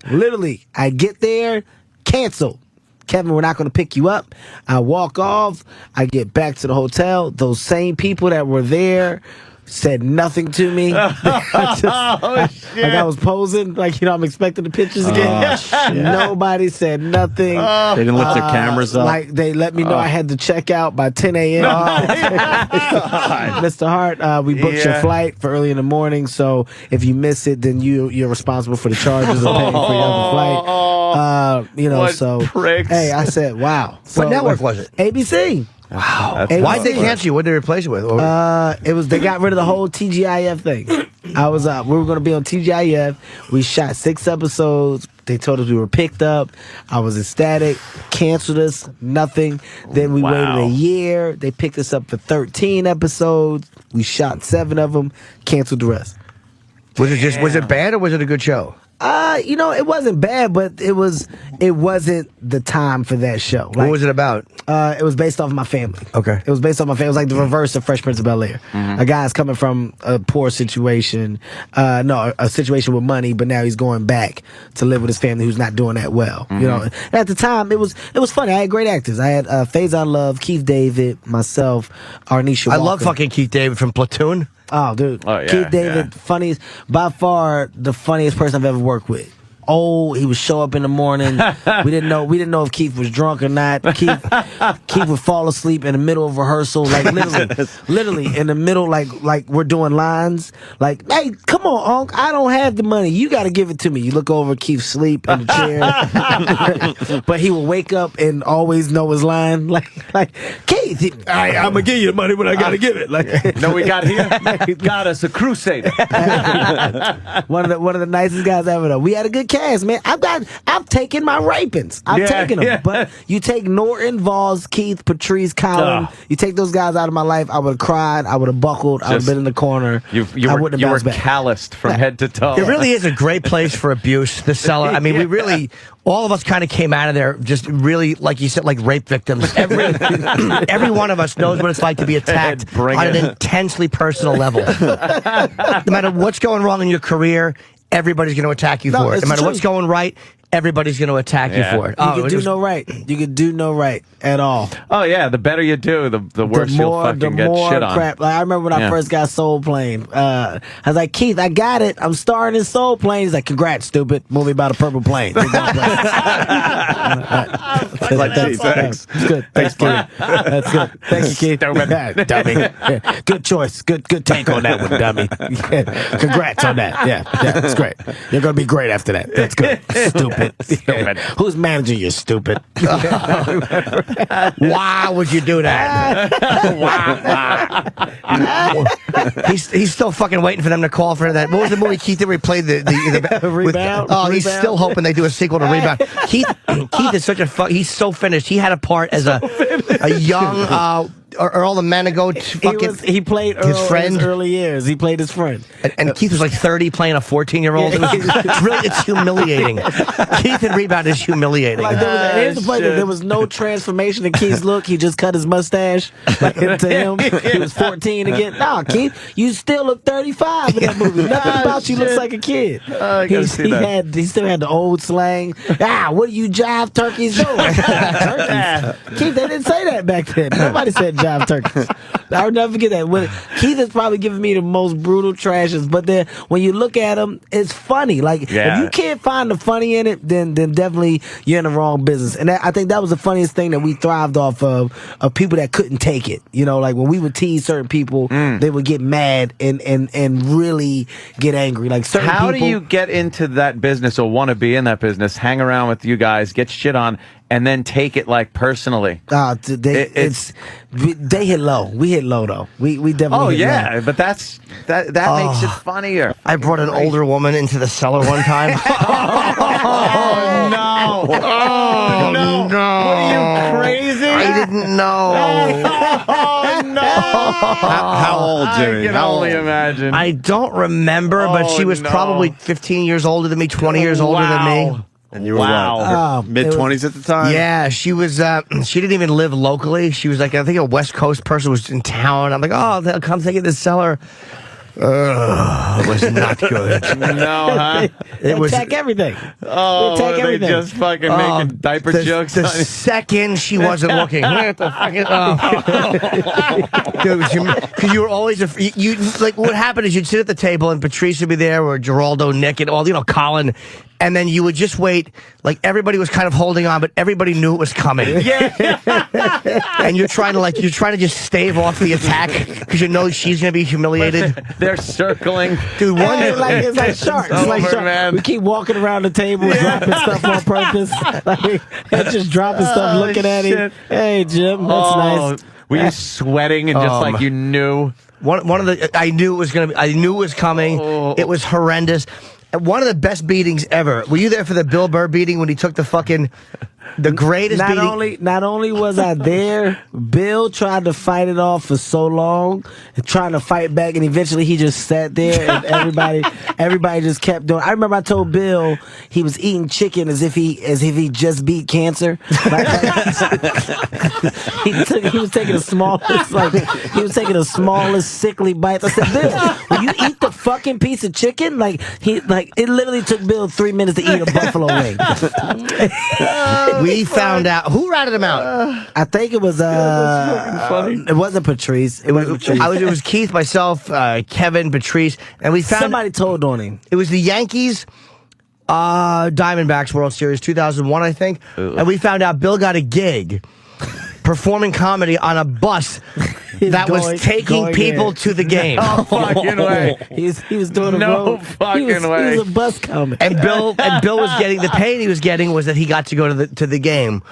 Literally, I get there, cancel. Kevin, we're not going to pick you up. I walk off. I get back to the hotel. Those same people that were there said nothing to me. Like I was posing, like, I'm expecting the pictures again. Nobody said nothing. They didn't lift their cameras up. Like, they let me know I had to check out by 10 a.m. Mr. Hart, we booked your flight for early in the morning, so if you miss it, then you're responsible for the charges of paying for your other flight. What so pricks. Hey, I said, wow. What network was it? ABC. Wow. Why'd they cancel you? What did they replace it with? They got rid of the whole TGIF thing. We were going to be on TGIF. We shot 6 episodes. They told us we were picked up. I was ecstatic. Canceled us. Nothing. Then we waited a year. They picked us up for 13 episodes. We shot 7 of them. Canceled the rest. Was it bad or was it a good show? It wasn't bad, but it wasn't the time for that show. Like, what was it about? It was based off of my family. Okay. It was based off my family. It was like the reverse of Fresh Prince of Bel-Air. A guy's coming from a poor situation, a situation with money, but now he's going back to live with his family who's not doing that well. You know, and at the time it was funny. I had great actors. I had Faison Love, Keith David, myself, Arnisha Walker. I love fucking Keith David from Platoon. Oh, dude. Oh, yeah, Keith David, funniest, by far the funniest person I've ever worked with. He would show up in the morning. We didn't know if Keith was drunk or not. Keith would fall asleep in the middle of rehearsal, like literally in the middle, like we're doing lines. Like, hey, come on, Unc, I don't have the money. You got to give it to me. You look over, Keith sleep in the chair, but he will wake up and always know his line. Like Keith, I'm gonna give you the money, but I gotta give it. Like, no, we got here. Got us a crusader. one of the nicest guys ever. Though we had a good cast. Man, I've taken my rapings. I've taken them. Yeah. But you take Norton, Voss, Keith, Patrice, Colin. You take those guys out of my life, I would have cried. I would have buckled. I would have been in the corner. You were calloused from head to toe. It really is a great place for abuse. The cellar. I mean, all of us kind of came out of there just really, like you said, like rape victims. Every one of us knows what it's like to be attacked on an intensely personal level. No matter what's going wrong in your career, everybody's going to attack you for it. No matter what's going right, everybody's going to attack you for it. You can do no right. You can do no right at all. Oh, yeah. The better you do, the worse you'll fucking get shit on. Crap. Like, I remember when I first got Soul Plane. I was like, Keith, I got it. I'm starring in Soul Plane. He's like, congrats, stupid. Movie about a purple plane. Like, thanks. It's good. Thanks, Keith. That's good. Thank you, Keith. Dummy. Yeah. Good choice. Good take on that one, dummy. Congrats on that. Yeah, it's great. You're going to be great after that. That's good. Stupid. stupid. Stupid. Who's managing you, stupid? Why would you do that? He's still fucking waiting for them to call for that. What was the movie Keith did where he played the Rebound? He's still hoping they do a sequel to Rebound. Keith is such a he's so finished. He had a part as a young Earl the Manigault. He played Earl his friend in his early years. He played his friend. And Keith was like 30 playing a 14-year-old. It's humiliating. Keith in Rebound is humiliating. Like here's the funny thing, there was no transformation in Keith's look. He just cut his mustache. Like to him, he was 14 again. Nah, Keith, you still look 35 in that movie. Nothing about you looks like a kid. He still had the old slang. What do you jive turkeys do? Turkeys. Keith, they didn't say that back then. Nobody said jive turkeys. I'll never forget that. Keith is probably giving me the most brutal trashes, but then when you look at him, it's funny. Like if you can't find the funny in it, then definitely you're in the wrong business. And I think that was the funniest thing that we thrived off of people that couldn't take it. You know, like when we would tease certain people, they would get mad and really get angry. Like certain How do you get into that business or want to be in that business, hang around with you guys, get shit on, and then take it like personally? They hit low. We hit low though. We definitely. Hit low. But that makes it funnier. I brought an older woman into the cellar one time. Oh no! Oh no! What are you, crazy? I didn't know. Oh no! How old, Jimmy? I can only imagine. I don't remember, but she was probably 15 years older than me, 20 years older than me. And you were mid-20s at the time? Yeah, she was. She didn't even live locally. She was like, I think a West Coast person was in town. I'm like, oh, they'll come take it to the cellar. It was not good. No, huh? They attack everything. Oh, they attack they everything. just fucking making diaper jokes? The second she wasn't looking. What the fuck dude, because you were always, you like, what happened is you'd sit at the table and Patrice would be there, or Geraldo, Nick, and all, Colin. And then you would just wait, like everybody was kind of holding on, but everybody knew it was coming. Yeah. And you're trying to just stave off the attack because you know she's gonna be humiliated. They're circling, dude. It's like sharks. It's like sharks. Man. We keep walking around the table, dropping stuff on purpose. Like, just dropping stuff, looking at him. Hey, Jim, that's nice. Were you sweating and just like you knew? One of the I knew it was gonna be. I knew it was coming. It was horrendous. One of the best beatings ever. Were you there for the Bill Burr beating when he took the greatest beating? Not only was I there, Bill tried to fight it off for so long, trying to fight back, and eventually he just sat there, and everybody just kept doing. I remember I told Bill he was eating chicken as if he just beat cancer. He was taking the smallest sickly bites. I said, Bill, will you eat the fucking piece of chicken? It literally took Bill 3 minutes to eat a buffalo wing. We found out who ratted him out. I think it was funny. It wasn't Patrice. It was Keith, myself, Kevin, Patrice, and we found somebody told on him. It was the Yankees Diamondbacks World Series 2001, I think. And we found out Bill got a gig performing comedy on a bus that was taking people to the game. No fucking way. He was doing no fucking way. He was a bus comic. And Bill was getting the pain he was getting was that he got to go to the game.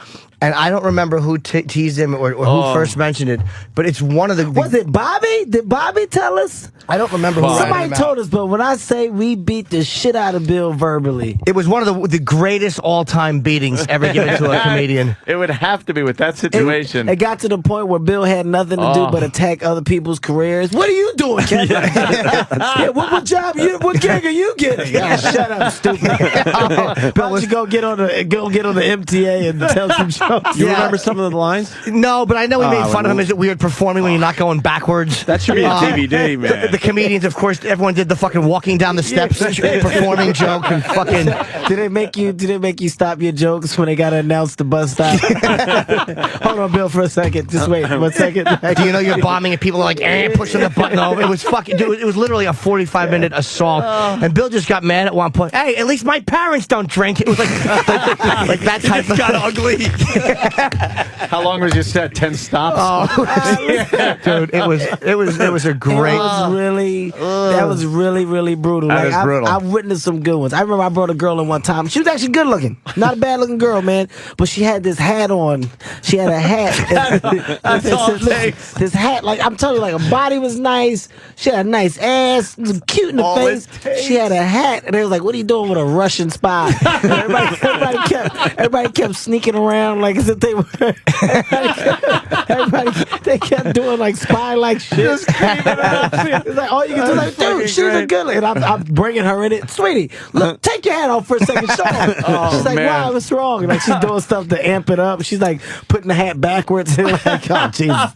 And I don't remember who teased him or who first mentioned it, but it's one of the... Was it Bobby? Did Bobby tell us? I don't remember who somebody told us, but when I say we beat the shit out of Bill verbally... It was one of the greatest all-time beatings ever given to a comedian. It would have to be with that situation. It got to the point where Bill had nothing to do but attack other people's careers. What are you doing, Kevin? What job? What gig are you getting? Shut up, stupid. Why don't you go get on the MTA and tell some jokes? You remember some of the lines? No, but I know we made fun of him. Is it weird performing when you're not going backwards? That should be a DVD, man. The comedians, of course, everyone did the fucking walking down the steps performing joke and fucking. Did it make you stop your jokes when they got to announce the bus stop? Hold on, Bill, for a second. Just wait 1 second. Do you know you're bombing and people are like pushing the button over? It was fucking. Dude, it was literally a 45-minute assault. And Bill just got mad at one point. Hey, at least my parents don't drink. It was like that type of. Got ugly. How long was your set? 10 stops? Dude, it was a great. That was really brutal. That was brutal. I've witnessed some good ones. I remember I brought a girl in one time. She was actually good looking, not a bad looking girl, man. But she had this hat on. She had a hat. That's all it takes. This hat, like I'm telling you, like her body was nice. She had a nice ass, was cute in the face. She had a hat, and they was like, "What are you doing with a Russian spy?" everybody kept sneaking around like as if they were. They kept doing like spy like shit. It's like all you can do, like, dude, she's a good lady. And I'm bringing her in it, sweetie. Look, take your hat off for a second. Show her. She's like, "Wow, what's wrong?" Like she's doing stuff to amp it up. She's like putting the hat backwards and like, oh Jesus.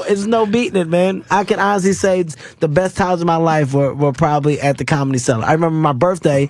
It's no beating it, man. I can honestly say the best times of my life were probably at the Comedy Cellar. I remember my birthday.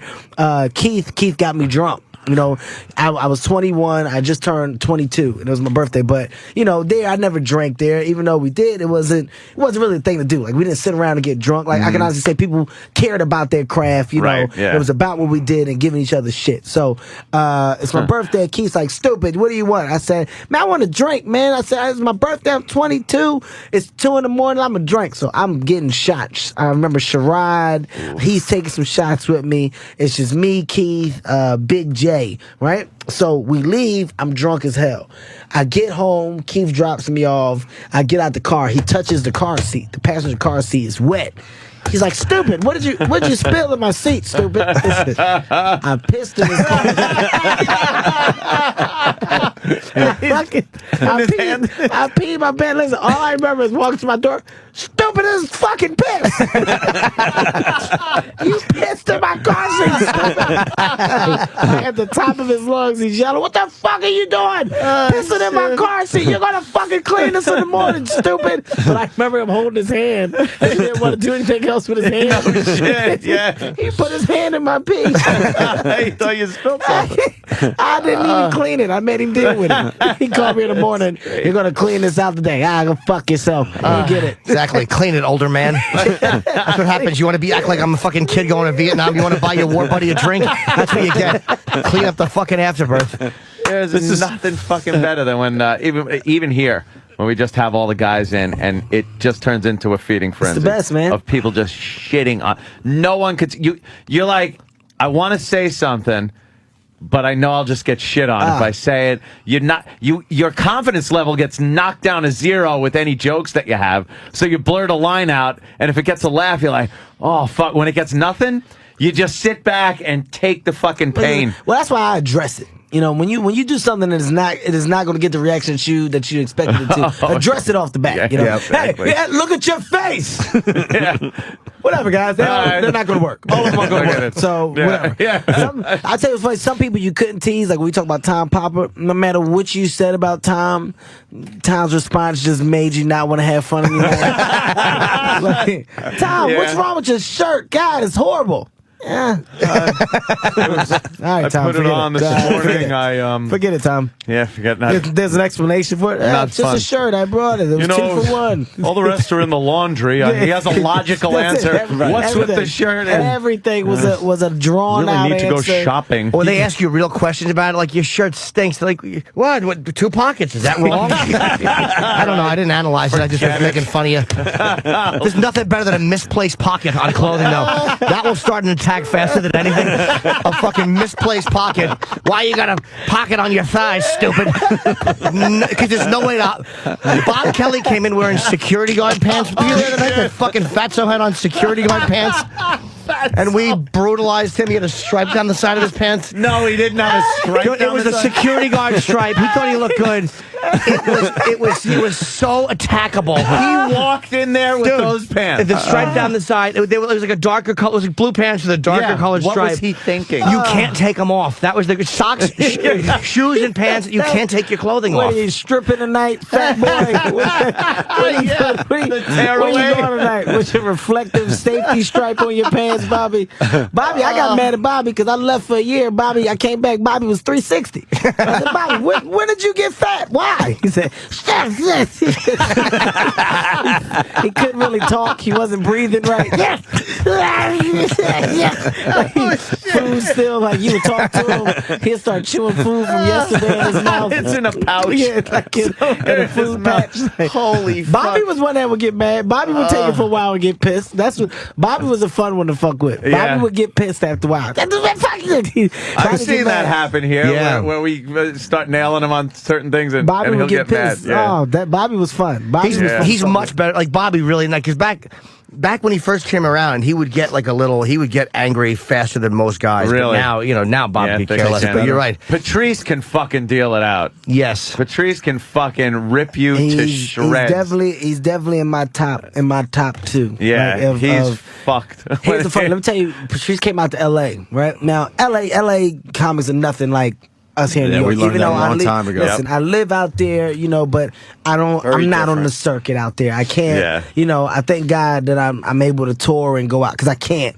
Keith got me drunk. You know, I was 21. I just turned 22, and it was my birthday. But you know, there I never drank there. Even though we did, it wasn't really a thing to do. Like we didn't sit around and get drunk. Like I can honestly say, people cared about their craft. You know, it was about what we did and giving each other shit. So it's my birthday. Keith's like, "Stupid, what do you want?" I said, "Man, I want to drink, man." I said, "It's my birthday. I'm 22. It's 2 in the morning. I'm a drink." So I'm getting shots. I remember Sherrod. He's taking some shots with me. It's just me, Keith, Big J. Right? So we leave. I'm drunk as hell. I get home. Keith drops me off. I get out the car. He touches the car seat. The passenger car seat is wet. He's like, "Stupid, what did you spill in my seat, stupid?" I pissed in his car. I peed my pants. Listen, all I remember is walking to my door. "Stupid as fucking piss." "You pissed in my car seat, stupid." At the top of his lungs, he's yelling, "What the fuck are you doing? Pissing in my car seat. You're gonna fucking clean this in the morning, stupid." But I remember him holding his hand. He didn't want to do anything else with his hand. Oh, shit, yeah. He put his hand in my pee. He thought you spilled something. I didn't even clean it. I made him deal with it. He called me in the morning. "You're gonna clean this out today." Go fuck yourself. You get it. Exactly. Clean it, older man. That's what happens. You want to act like I'm a fucking kid going to Vietnam. You want to buy your war buddy a drink. That's what you get. Clean up the fucking afterbirth. There's nothing fucking better than when even here, when we just have all the guys in and it just turns into a feeding frenzy. It's the best, man. Of people just shitting on. No one could. You're like, I want to say something, but I know I'll just get shit on if I say it. Your confidence level gets knocked down to zero with any jokes that you have. So you blurt a line out, and if it gets a laugh, you're like, "Oh fuck." When it gets nothing, you just sit back and take the fucking pain. Well, that's why I address it. You know, when you do something that it is not going to get the reaction that you expected it to. Address it off the bat. You know, exactly. Hey, look at your face. Whatever, guys. They're not going to work. All of them are going to work. So whatever. I tell you what's funny. Some people you couldn't tease. Like when we talk about Tom Popper, no matter what you said about Tom, Tom's response just made you not want to have fun anymore. Like, "Tom, what's wrong with your shirt? God, it's horrible." Yeah. All right, Tom. I put it on this morning. Forget it, Tom. Yeah, forget that. There's an explanation for it. It's just a shirt. I brought it. It was 2 for 1. All the rest are in the laundry. He has a logical answer. What's with the shirt? Everything was a drawn out answer. Really need to go shopping. Or they ask you real questions about it, like, "Your shirt stinks." They're like, what? 2 pockets? Is that wrong? I don't know. I didn't analyze it. I just was making fun of you. There's nothing better than a misplaced pocket on clothing, though. That will start an attack faster than anything. A fucking misplaced pocket. Why you got a pocket on your thigh, stupid? Because there's no way to. Bob Kelly came in wearing security guard pants. The other night, that fucking fatso had on security guard pants. And we brutalized him. He had a stripe down the side of his pants. No, he didn't have a stripe. It was a security guard stripe. He thought he looked good. He was so attackable. He walked in there with those pants. The stripe down the side. It was like a darker color. It was like blue pants with a darker colored stripe. What was he thinking? You can't take them off. That was the socks, shoes, and pants. You can't take your clothing off. What are you stripping tonight, fat boy? Where you going tonight? with your reflective safety stripe on your pants, Bobby. Bobby, I got mad at Bobby because I left for a year. Bobby, I came back. Bobby was 360. I said, Bobby, when did you get fat? Why? He said, he couldn't really talk. He wasn't breathing right. Food still, like you would talk to him, he'll start chewing food from yesterday in his mouth. It's in a pouch. Yeah, like in a food patch. Holy Bobby fuck. was one that would get mad. Bobby would take it for a while and get pissed. That's what Bobby was a fun one to fuck with. Yeah. Bobby would get pissed after a while. I've seen that happen here, where we start nailing him on certain things, and Bobby and he'll would get pissed. mad. Yeah. Oh, that Bobby was fun. Bobby was fun. He's much better. Like Bobby, really, like because back when he first came around, he would get he would get angry faster than most guys. Really? But now Bobby could care less. But you're right. Patrice can fucking deal it out. Yes. Patrice can fucking rip you to shreds. He's definitely in my top two. Yeah, right, he's fucked. Here's the funny. Let me tell you, Patrice came out to L.A. Right now, L.A. comics are nothing like us here in New York. We learned that a long time ago. Listen, I live out there, but I'm not on the circuit out there. I can't, I thank God that I'm able to tour and go out because I can't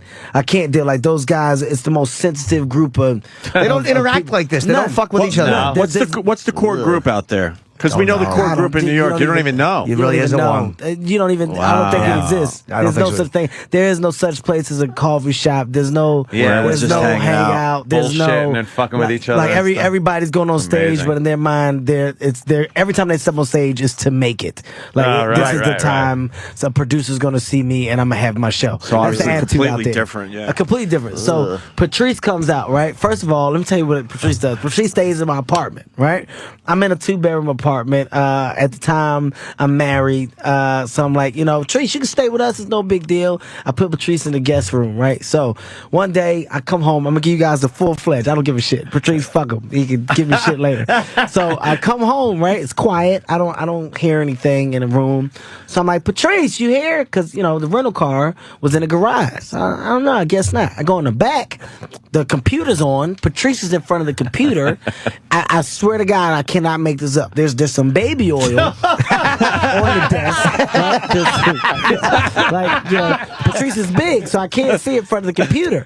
deal like those guys. It's the most sensitive group of. They don't interact like this. They don't fuck with each other. No. What's the core group out there? Because we know the core group in New York. You don't even know. It really isn't one. You don't even. I don't think it exists. There's no such thing. There is no such place as a coffee shop. There's no. There's no hangout. There's no bullshitting and fucking with each other. Like everybody's going on stage, but in their mind, every time they step on stage is to make it. Like this is the time some producer's going to see me and I'm gonna have my show. So obviously completely different. Yeah, completely different. So Patrice comes out, right? First of all, let me tell you what Patrice does. Patrice stays in my apartment, right? I'm in a 2-bedroom apartment. At the time, I'm married. So I'm like, Patrice, you can stay with us. It's no big deal. I put Patrice in the guest room, right? So one day, I come home. I'm going to give you guys a full-fledged. I don't give a shit. Patrice, fuck him. He can give me shit later. So I come home, right? It's quiet. I don't hear anything in the room. So I'm like, Patrice, you here? Because, the rental car was in the garage. I don't know. I guess not. I go in the back. The computer's on. Patrice is in front of the computer. I swear to God, I cannot make this up. There's some baby oil on the desk. Right? Patrice is big, so I can't see in front of the computer.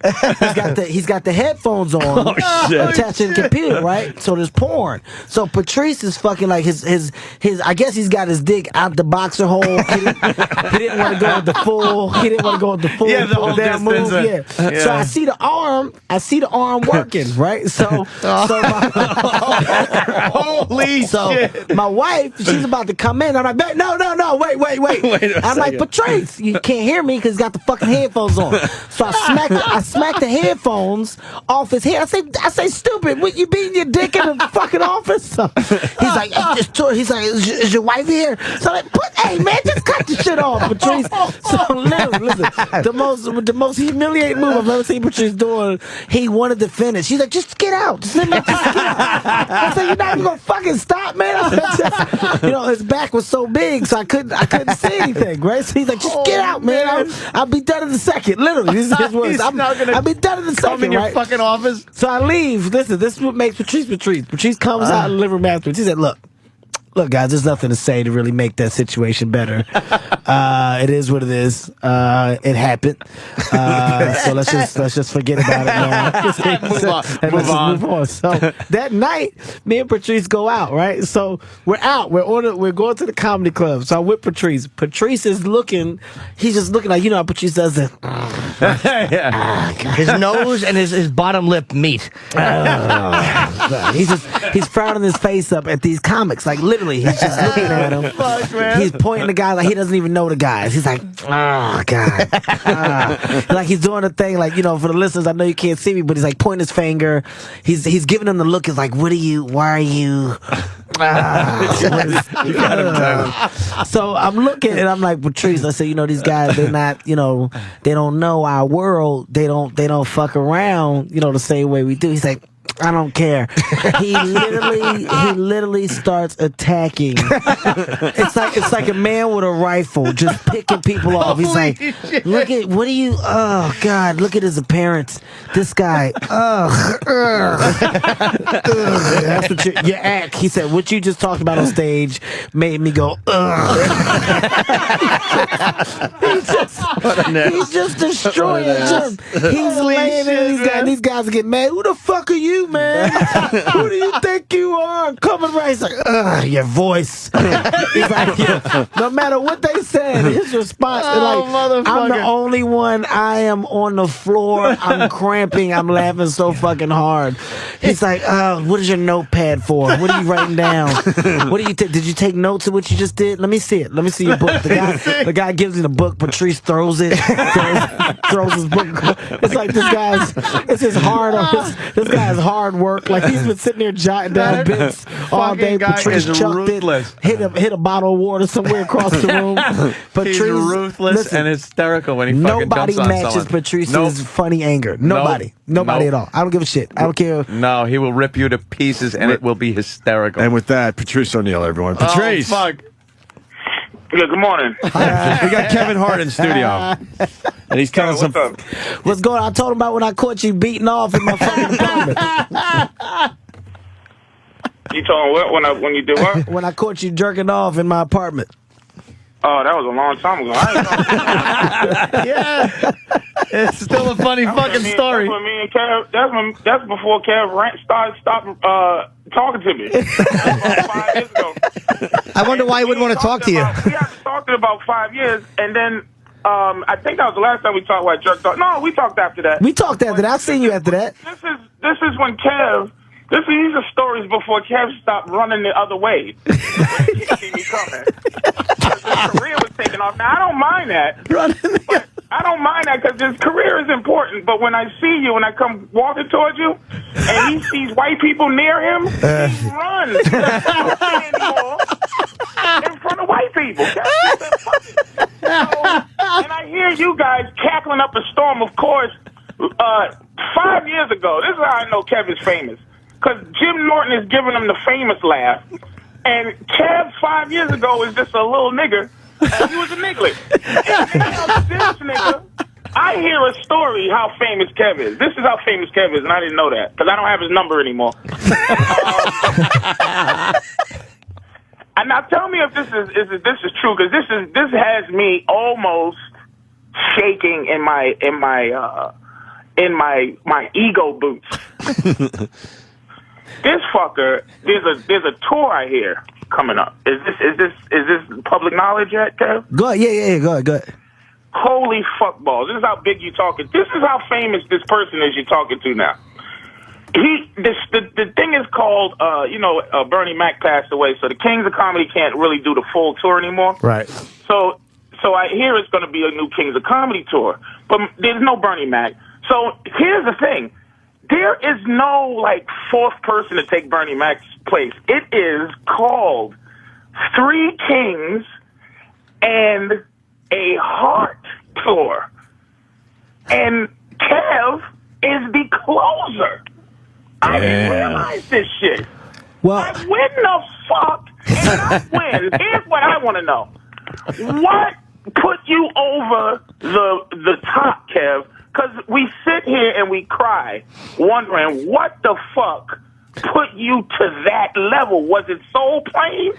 He's got the headphones on attached to the computer, right? So there's porn. So Patrice is fucking like his I guess he's got his dick out the boxer hole. He didn't want to go with the full. He didn't want to go with the full. Yeah, the whole distance. Move. Yeah. So I see the arm working, right? So holy shit. My wife, she's about to come in. I'm like, no, wait. I'm like, Patrice, you can't hear me because he's got the fucking headphones on. So I smacked the headphones off his head. I say, stupid, what, you beating your dick in the fucking office? So he's like, is your wife here? So I'm like, hey man, just cut the shit off, Patrice. So listen, the most humiliating move I've ever seen Patrice doing. He wanted to finish. He's like, just get out. Just get out. I said, you're not even gonna fucking stop, man. I said, his back was so big, so I couldn't see anything, right? So he's like, just get out, man. I'll be done in a second. Literally, these are his words. I'll be done in a second, come in your fucking office. So I leave. Listen, this is what makes Patrice. Patrice comes out of the living room afterwards. He said, Look, guys, there's nothing to say to really make that situation better. It is what it is. It happened. So let's just forget about it now. Move on. So that night, me and Patrice go out, right? So we're out. We're going to the comedy club. So I'm with Patrice. Patrice is looking. He's just looking like, how Patrice does it. His nose and his bottom lip meet. He's frowning his face up at these comics, like literally. He's just looking at him. Fuck, man. He's pointing the guy like he doesn't even know the guys. He's like, oh, God. Like he's doing a thing like, for the listeners, I know you can't see me, but he's like pointing his finger. He's giving them the look. He's like, why are you? So I'm looking and I'm like, Patrice, I said, these guys, they're not, they don't know our world. They don't fuck around, the same way we do. He's like, I don't care. He literally starts attacking. It's like a man with a rifle just picking people off. He's like, look at oh God, look at his appearance. This guy, that's what your act. He said, what you just talked about on stage made me go, He's just destroying Jim. He's laying in. These guys get mad. Who the fuck are you, man? Who do you think you are? Coming right. He's like, ugh, your voice. He's like, yeah. No matter what they said, his response is like, I'm the only one. I am on the floor. I'm cramping. I'm laughing so fucking hard. He's like, what is your notepad for? What are you writing down? What do you take? Did you take notes of what you just did? Let me see it. Let me see your book. The guy gives me the book. Patrice throws it. Throws his book. It's like this guy's hard work. Like he's been sitting there jotting down bits all day. Patrice chucked ruthless. it. Hit a bottle of water somewhere across the room. Patrice, he's ruthless and hysterical when he fucking nobody jumps on matches someone. Patrice's funny anger. Nobody at all. I don't give a shit. I don't care. No, he will rip you to pieces, and it will be hysterical. And with that, Patrice O'Neal, everyone. Patrice. Oh, fuck. Yeah, good morning. We got Kevin Hart in studio. And he's telling What's up? What's going on? I told him about when I caught you beating off in my fucking apartment. You told him what when you did what? When I caught you jerking off in my apartment. Oh, that was a long time ago. Yeah. It's still a funny fucking story. That's when me and Kev, that's before Kev stopped talking to me. About 5 years ago. I wonder why he wouldn't want to talk to you. We haven't talked in about 5 years, and then I think that was the last time we talked about jerk talk. No, we talked after that. We talked after that. I've seen you after that. This is when Kev. These are stories before Kev stopped running the other way. When he see me coming. His career was taking off. Now, I don't mind that. I don't mind that because his career is important. But when I see you and I come walking towards you and he sees white people near him, he runs. He doesn't stand anymore in front of white people. And I hear you guys cackling up a storm, of course. 5 years ago, this is how I know Kev is famous. Because Jim Norton is giving him the famous laugh. And Kev 5 years ago was just a little nigger. And he was a niglet. And now this nigga, I hear a story how famous Kev is. This is how famous Kev is, and I didn't know that. Because I don't have his number anymore. And now tell me if this is true, because this has me almost shaking in my ego boots. This fucker, there's a tour I hear coming up. Is this public knowledge yet, Kev? Go ahead. Yeah. Go ahead. Holy fuckballs! This is how big you talking. This is how famous this person is you're talking to now. The thing is called Bernie Mac passed away, so the Kings of Comedy can't really do the full tour anymore. Right. So I hear it's going to be a new Kings of Comedy tour, but there's no Bernie Mac. So here's the thing. There is no, fourth person to take Bernie Mac's place. It is called Three Kings and a Hart tour. And Kev is the closer. I didn't realize this shit. Well, when the fuck did I win? Here's what I want to know. What put you over the top, Kev? Because we sit here and we cry, wondering what the fuck put you to that level. Was it Soul Plane?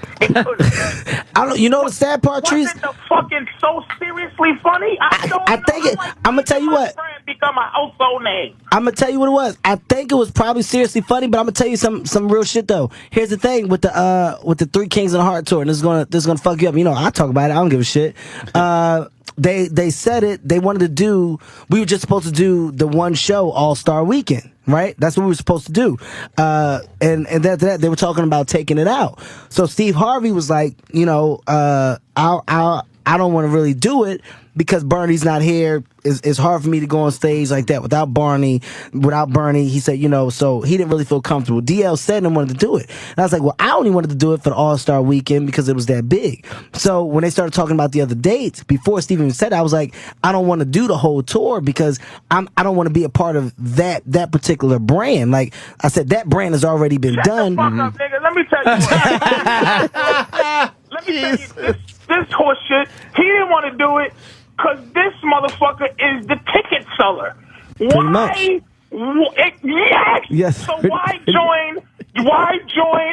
I don't. You know the sad part, Trees? Was it the fucking So Seriously Funny? I think it. I'm gonna tell you what. Become a household name. I'm gonna tell you what it was. I think it was probably Seriously Funny, but I'm gonna tell you some real shit though. Here's the thing with the Three Kings and the Hart tour, and this is gonna fuck you up. You know, I talk about it. I don't give a shit. They said it. They wanted to do. We were just supposed to do the one show All-Star Weekend, right? That's what we were supposed to do. And after that, they were talking about taking it out. So Steve Harvey was like, I don't want to really do it because Bernie's not here. It's hard for me to go on stage like that without Bernie. He said, so he didn't really feel comfortable. DL said and wanted to do it. And I was like, well, I only wanted to do it for the All-Star Weekend because it was that big. So when they started talking about the other dates, before Steve even said it, I was like, I don't want to do the whole tour because I don't want to be a part of that particular brand. Like I said, that brand has already been done. Shut the fuck up, nigga. Let me tell you this horse shit, he didn't want to do it because this motherfucker is the ticket seller. Why? Yes. So why join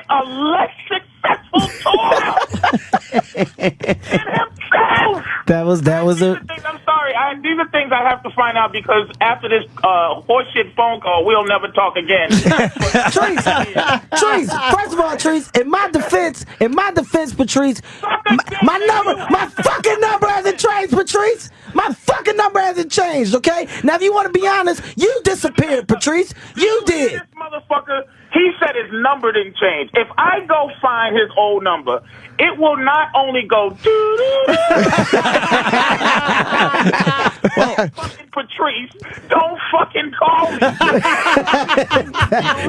a less successful tour than himself? That was a. I'm sorry. I these are things I have to find out because after this horseshit phone call, we'll never talk again. Trees, first of all, Trees, in my defense, Patrice, my fucking number hasn't changed, Patrice. My fucking number hasn't changed, okay? Now, if you want to be honest, you disappeared, Patrice. You did. This motherfucker, he said his number didn't change. If I go find his old number, it will not only go well, fucking Patrice, don't fucking call me.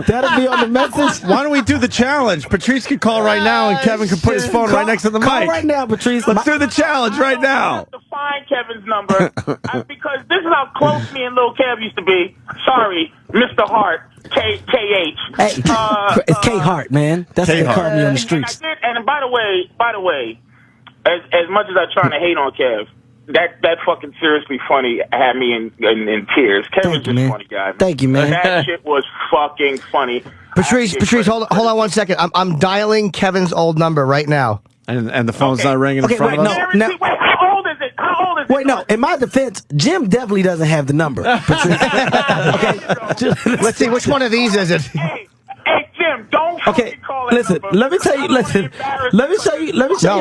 That'll be on the message. Why don't we do the challenge? Patrice can call right now, and Kevin can put his phone right next to the call mic. Right now, Patrice. Let's do the challenge right now. I have to find Kevin's number because this is how close me and Lil Kev used to be. Sorry, Mr. Hart, KH. Hey, it's K Hart, man. That's what they call me on the streets. And by the way, as much as I try to hate on Kev, that fucking seriously funny had me in tears. Kevin's just a funny guy. Man. Thank you, man. That shit was fucking funny. Patrice, hold on 1 second. I'm dialing Kevin's old number right now. And the phone's not ringing in front of us? No. Wait, how old is it? Wait, no. In my defense, Jim definitely doesn't have the number. Patrice. Okay. Let's see, which one of these is it? Hey, Jim, don't fucking call it. Listen, let me tell you. Listen, let me show you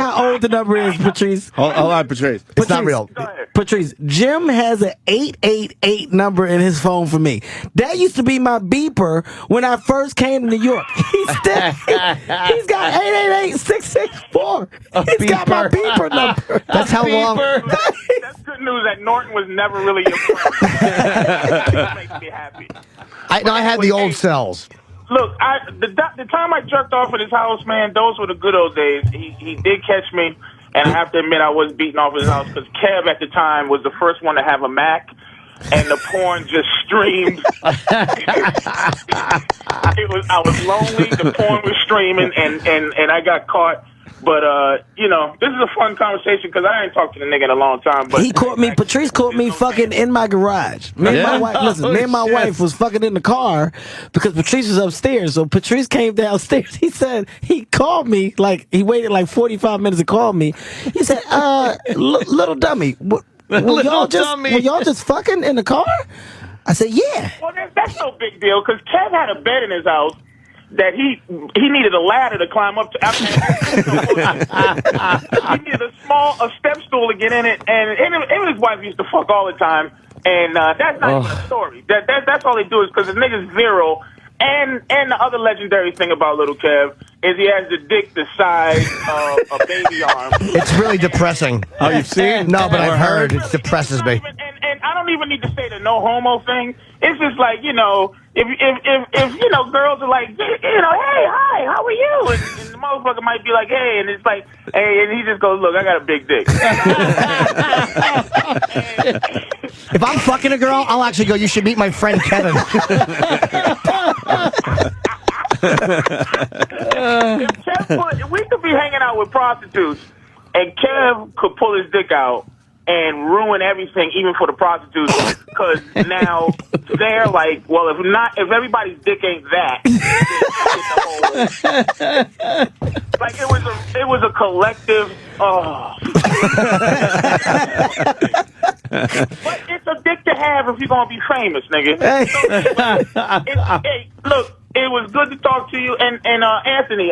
how old the number is, Patrice. Hold on, Patrice. It's not real. Patrice, Jim has an 888 number in his phone for me. That used to be my beeper when I first came to New York. He's got 888-664. He's got my beeper number. That's how long. That's good news that Norton was never really your friend. That makes me happy. I had the old cells. Look, the time I jerked off at his house, man, those were the good old days. He did catch me, and I have to admit I was beating off at his house because Kev at the time was the first one to have a Mac, and the porn just streamed. I was lonely, the porn was streaming, and I got caught. But, this is a fun conversation because I ain't talked to the nigga in a long time. But Patrice caught me fucking in my garage. Me and my wife was fucking in the car because Patrice was upstairs. So Patrice came downstairs. He said, he called me, he waited 45 minutes to call me. He said, little dummy, were y'all just fucking in the car? I said, yeah. Well, that's no big deal because Kev had a bed in his house that he needed a ladder to climb up to. He needed a step stool to get in it, and him and his wife used to fuck all the time. And that's not even a story. That's all they do is because the nigga's zero. And the other legendary thing about Little Kev is he has the dick the size of a baby arm. It's really depressing. Oh, you've seen? No, but I've heard. It depresses me. And I don't even need to say the no homo thing. It's just like, if girls are like, hey, hi, how are you? And the motherfucker might be like, hey, and it's like, hey, and he just goes, look, I got a big dick. If I'm fucking a girl, I'll actually go, you should meet my friend Kevin. If we could be hanging out with prostitutes and Kev could pull his dick out and ruin everything, even for the prostitutes, because now they're like, well, if everybody's dick ain't that, like it was a collective. Oh, but it's a dick to have if you're gonna be famous, nigga. Hey, look. It was good to talk to you, and Anthony,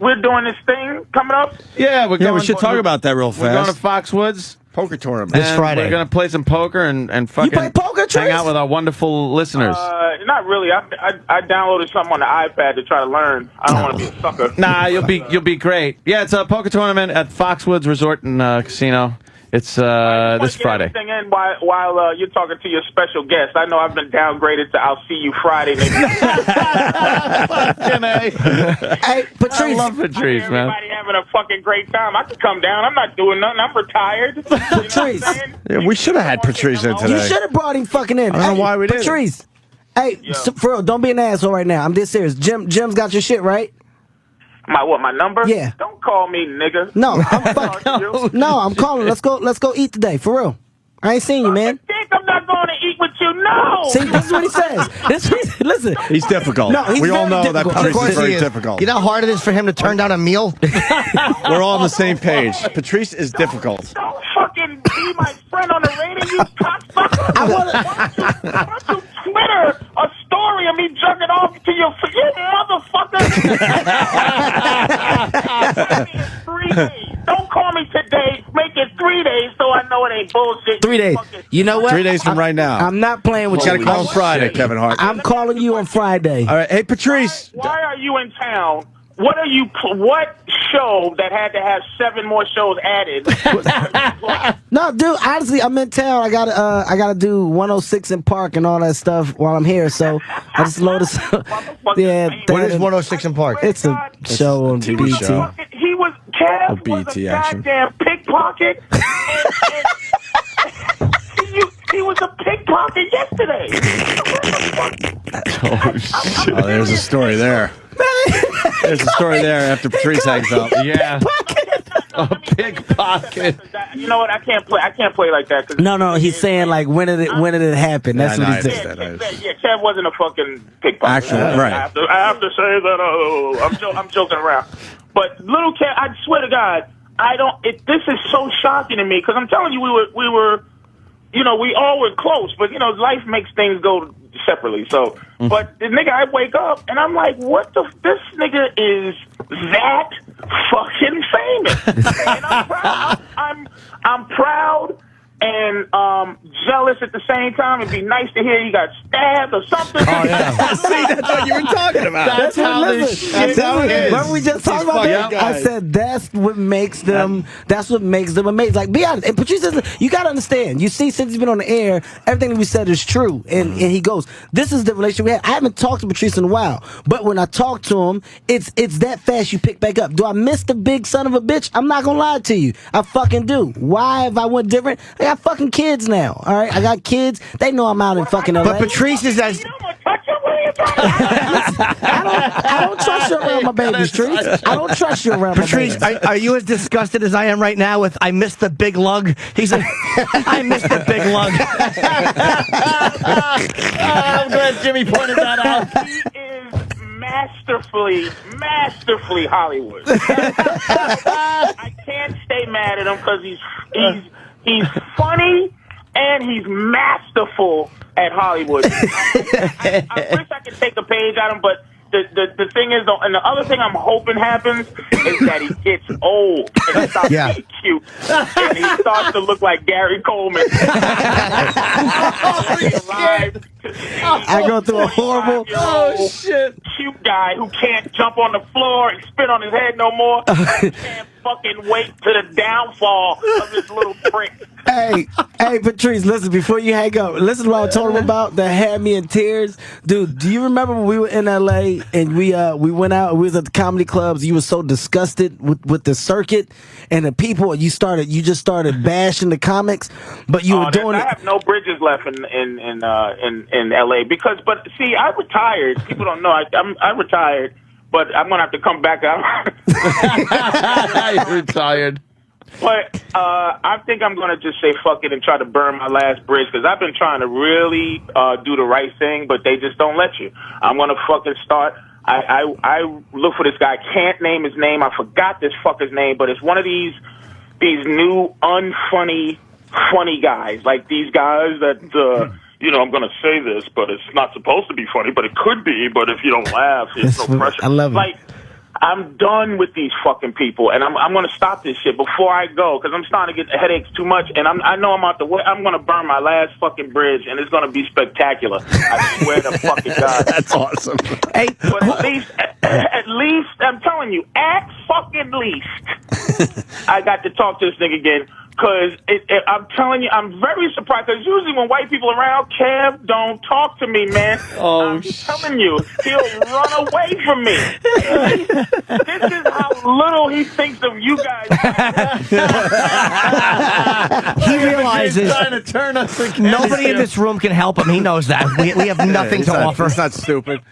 we're doing this thing coming up? Yeah, we should talk about that real fast. We're going to Foxwoods poker tournament this Friday. We're going to play some poker and fucking you play poker, hang out with our wonderful listeners. Not really. I downloaded something on the iPad to try to learn. I don't want to be a sucker. Nah, you'll be great. Yeah, it's a poker tournament at Foxwoods Resort and Casino. It's this Friday. In while you're talking to your special guest, I know I've been downgraded to I'll see you Friday. Hey, Patrice. I love Patrice, man. Everybody having a fucking great time. I could come down. I'm not doing nothing. I'm retired. Patrice. Yeah, we should have had Patrice in today. You should have brought him fucking in. I don't know why we didn't. Patrice. Hey, for real, don't be an asshole right now. I'm dead serious. Jim's got your shit, right? My number? Yeah. Don't call me nigga. No, I'm calling. Let's go eat today, for real. I ain't seen you, man. I'm not going to eat with you. No. See, this is what he says. Listen. He's difficult. No, we all know difficult. That Patrice is very difficult. You know how hard it is for him to turn down a meal? We're all on the same page. Patrice is difficult. Don't fucking be my friend on the radio, you cocksucker? Why don't you Twitter a story of me jerking off to you motherfucker? 3 days. Don't call me today. Make it 3 days so I know it ain't bullshit. 3 days. You know what? 3 days from right now. I'm not playing with you. Gotta call on Friday, Kevin Hart. I'm calling you on Friday. All right. Hey, Patrice. Why are you in town? What show that had to have 7 more shows added? No, dude. Honestly, I'm in town. I gotta do 106 in Park and all that stuff while I'm here. So I just loaded. Yeah. What is 106 in Park? It's a show on BT. He was Kev was a goddamn pickpocket. He was a pickpocket yesterday. Oh, shit. Oh, there's a story there. There's a story there after Patrice hangs up. Yeah. A pickpocket. You know what? I can't play like that. Cause No. He's saying like when did it happen? That's what he said. Yeah, Kev wasn't a fucking pickpocket. Actually, right. I have to say that. I'm joking around. But little Kev, I swear to God, this is so shocking to me because I'm telling you, we were. You know, we all were close, but, you know, life makes things go separately. So, but the nigga, I wake up, and I'm like, this nigga is that fucking famous. And I'm proud and jealous at the same time. It'd be nice to hear he got stabbed or something. Oh, yeah. See, that's what you were talking about. That's how this shit is. Remember we just talked about that? I said that's what makes them amazing. Like, be honest. And Patrice says, you got to understand. You see, since he's been on the air, everything that we said is true. And he goes, this is the relationship we have. I haven't talked to Patrice in a while. But when I talk to him, it's that fast you pick back up. Do I miss the big son of a bitch? I'm not going to lie to you. I fucking do. Why have I went different? I got fucking kids now, all right? I got kids. They know I'm out in fucking LA. But Patrice is as... I don't trust you around my baby streets. I don't trust you around Patrice, my baby. are you as disgusted as I am right now with I missed the big lug? He's like, I missed the big lug. I'm glad Jimmy pointed that out. He is masterfully Hollywood. I can't stay mad at him because he's funny and he's masterful at Hollywood. I wish I could take a page out of him, but the thing is, and the other thing I'm hoping happens is that he gets old and he stops being cute and he starts to look like Gary Coleman. I go through a horrible cute guy who can't jump on the floor and spit on his head no more. Can't fucking wait to the downfall of this little prick. Hey, Patrice, listen, before you hang up, listen to what I told him about that had me in tears. Dude, do you remember when we were in LA and we went out, we was at the comedy clubs, you were so disgusted with the circuit and the people, you just started bashing the comics, but you were doing it. I have no bridges left in LA because, but see, I retired. People don't know I retired, but I'm gonna have to come back out. You're retired. But I think I'm going to just say fuck it and try to burn my last bridge because I've been trying to really do the right thing, but they just don't let you. I'm going to fucking start. I look for this guy. I can't name his name. I forgot this fucker's name, but it's one of these new funny guys. Like these guys that, I'm going to say this, but it's not supposed to be funny, but it could be. But if you don't laugh, there's no pressure. I love it. Like, I'm done with these fucking people, and I'm going to stop this shit before I go because I'm starting to get headaches too much, and I know I'm out the way. I'm going to burn my last fucking bridge, and it's going to be spectacular. I swear to fucking God. That's awesome. Hey, but at least, I'm telling you, at fucking least, I got to talk to this nigga again. Because I'm telling you, I'm very surprised. Because usually when white people are around, Kev, don't talk to me, man. I'm telling you, he'll run away from me. This is how little he thinks of you guys. He realizes trying to turn us against nobody in this room can help him. He knows that. We have nothing to offer. It's not stupid.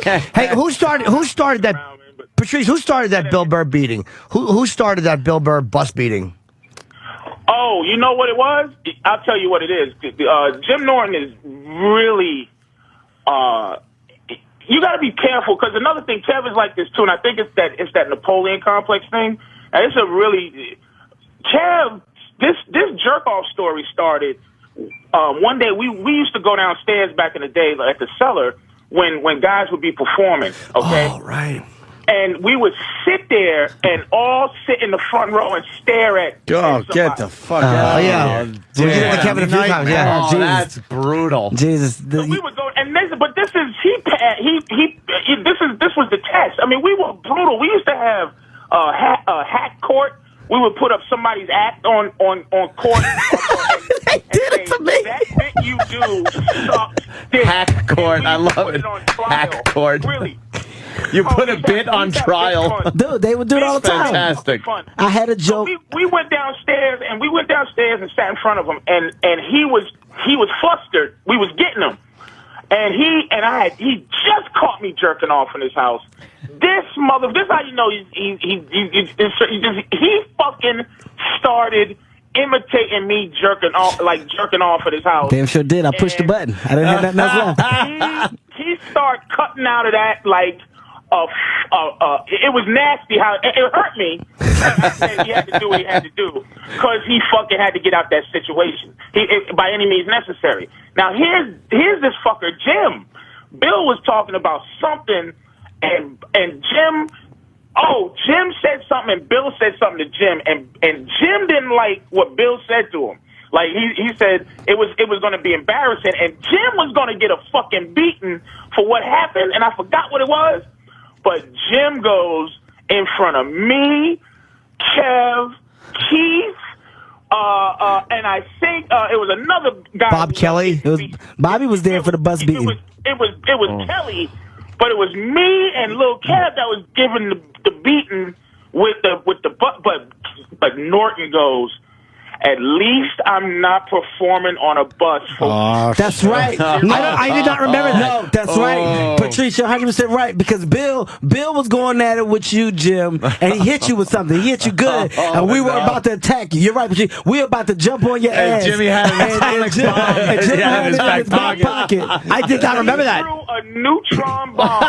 Hey, who started that? Patrice, who started that Bill Burr beating? Who started that Bill Burr bus beating? Oh, you know what it was? I'll tell you what it is. Jim Norton is really, you got to be careful because another thing, Kev is like this too, and I think it's that Napoleon complex thing. And it's a really, Kev this jerk off story started. One day we used to go downstairs back in the day at the cellar when guys would be performing. Okay, Oh, right. and we would sit there and all sit in the front row and stare at. Oh, at get the fuck out! yeah. of We did it with Kevin a few times. Yeah. Oh, that's brutal. Jesus. So we would go, and this was the test. I mean, we were brutal. We used to have a hat court. We would put up somebody's act on court. They did it to me. That bit you do sucks. Hack court. I love Put it. on trial. Hack court. Really. You put a we bit got on bits trial. on. Dude, they would do it all the time. Fantastic. Fun. I had a So joke. we went downstairs and sat in front of him and he was flustered. We was getting him. And he just caught me jerking off in his house. This how you know he fucking started imitating me jerking off at his house. Damn sure did. I pushed the button. I didn't have nothing else left. He started cutting out of that like it was nasty how it hurt me. I said he had to do what he had to do because he fucking had to get out that situation by any means necessary. Now here's this fucker Jim. Bill was talking about something and Jim said something and Bill said something to Jim and Jim didn't like what Bill said to him. Like he said it was going to be embarrassing and Jim was going to get a fucking beating for what happened and I forgot what it was. But Jim goes in front of me, Kev, Keith, and I think it was another guy. Bob Kelly. Bobby was there for the bus beating. It was Kelly, but it was me and Lil Kev that was giving the beating with the but Norton goes. At least I'm not performing on a bus. That's right. I did not remember that. No, that's right. Patricia, 100% right. Because Bill was going at it with you, Jim, and he hit you with something. He hit you good, and we were about to attack you. You're right, Patricia. We were about to jump on your ass. Jimmy had an atomic bomb. And Jim had it in his back pocket. I did not remember that. Threw a neutron bomb.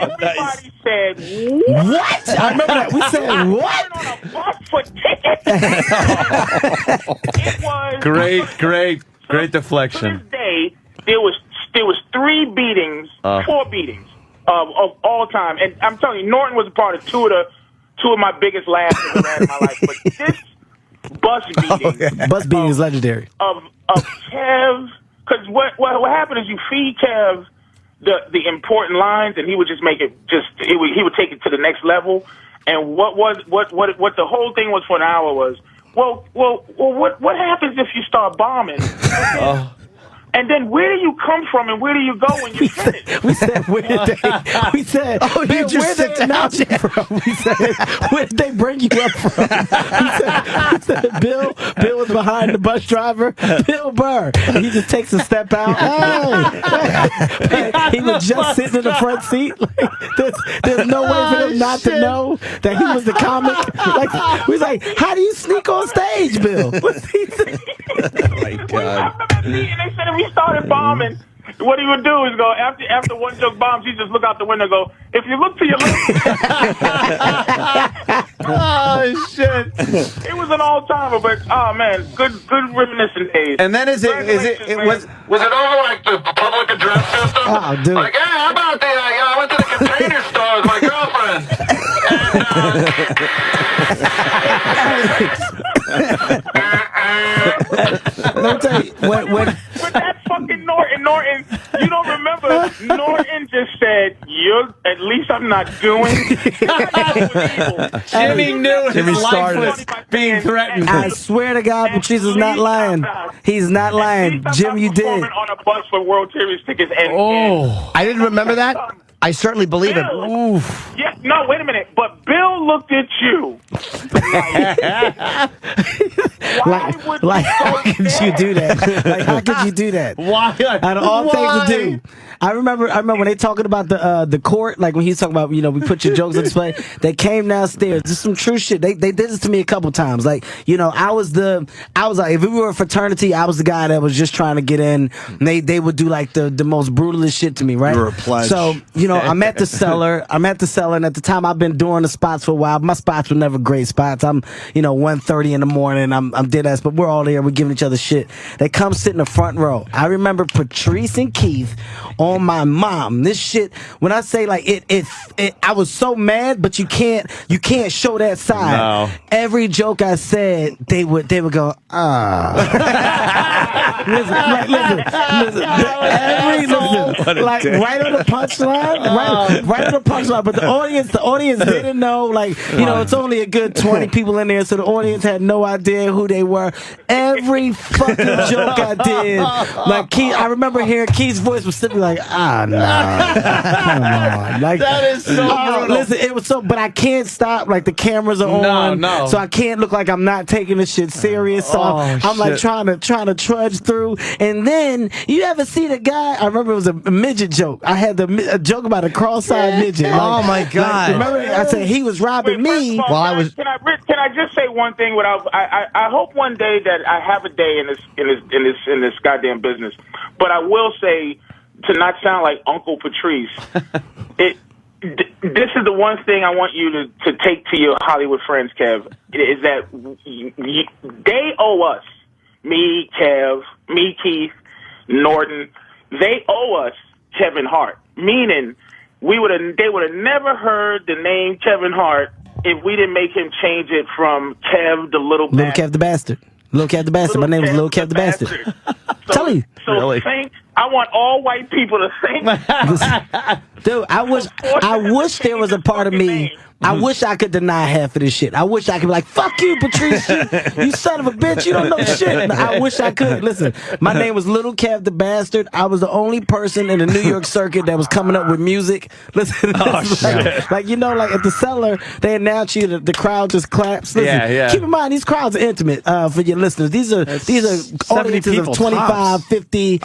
Everybody said, "What?" I remember that. We said, "What?" On a bus for tickets. It was Great to deflection. this day, there was 4 beatings of all time, and I'm telling you, Norton was a part of two of my biggest laughs I've ever had in my life. But this bus beating, is legendary. Of Kev, because what happened is you feed Kev the important lines, and he would just make it he would take it to the next level. And what the whole thing was for an hour was. Well, what happens if you start bombing? And then where do you come from and where do you go when you finish? We said, where did they? We said, you just sit down there. From? We said, where did they bring you up from? We said Bill was behind the bus driver, Bill Burr. And he just takes a step out. Hey. He was just sitting in the front seat. Like, there's no way for them not to know that he was the comic. Like, we was like, how do you sneak on stage, Bill? What's he saying? Oh my God. And they said if we started bombing, what he would do is go after one joke bombs, he just look out the window and go, if you look to your left. Oh shit! It was an all-timer, but oh man, good reminiscent days. And then was it over like the public address system? Oh, dude. Like, hey, how about I went to the container store with my girlfriend. Let me tell you, when But that fucking Norton, you don't remember? Norton just said, at least I'm not doing. Jimmy knew Jimmy his life started was being threatened. I swear to God, Patrice's not lying. He's not lying. Jim, you did. On a bus for World Series tickets. I didn't remember that. I certainly believe it. Oof. Yeah, no, wait a minute. But Bill looked at you. Like, how could you do that? Like, how could you do that? Why? Out of all things to do, I remember when they talking about the court, like when he's talking about, we put your jokes on display. They came downstairs. Just some true shit. They did this to me a couple times. Like, I was like, if we were a fraternity, I was the guy that was just trying to get in. And they would do like the most brutalist shit to me, right? You were a pledge. So, I'm at the cellar. And at the time I've been doing the spots for a while. My spots were never great spots. I'm, 1:30 in the morning. I'm dead ass, but we're all there. We're giving each other shit. They come sit in the front row. I remember Patrice and Keith on my mom. This shit, when I say like it I was so mad, but you can't show that side. No. Every joke I said, they would go, listen, like right on the punchline, right on the punchline. But the audience didn't know. Like, it's only a good 20 people in there, so the audience had no idea who they were. Every fucking joke I did, like Keith, I remember hearing Keith's voice was simply like, nah, come on, like That is so brutal. listen, it was so, but I can't stop. Like the cameras are on, so I can't look like I'm not taking this shit serious. So I'm like trying to trudge through, and then you ever see the guy? I remember it was a midget joke. I had a joke about a cross-eyed midget. Oh my God! Remember, I said he was robbing me while I was. Can I just say one thing? I hope one day that I have a day in this goddamn business. But I will say, to not sound like Uncle Patrice, this is the one thing I want you to take to your Hollywood friends, Kev, is that they owe us, me, Kev, me, Keith, Norton, they owe us Kevin Hart. Meaning, they would have never heard the name Kevin Hart if we didn't make him change it from Kev the Little Bastard. Kev the Bastard. Little Kev the Bastard. My name is Little Kev the Bastard. Tell you. So really? I want all white people to sing. Dude, I wish there was a part of me. I wish I could deny half of this shit. I wish I could be like, fuck you, Patrice. You son of a bitch. You don't know shit. I wish I could. Listen, my name was Little Kev the Bastard. I was the only person in the New York circuit that was coming up with music. Listen, like at the cellar, they announce you, the crowd just claps. Listen, keep in mind, these crowds are intimate for your listeners. These are audiences of 25, 50,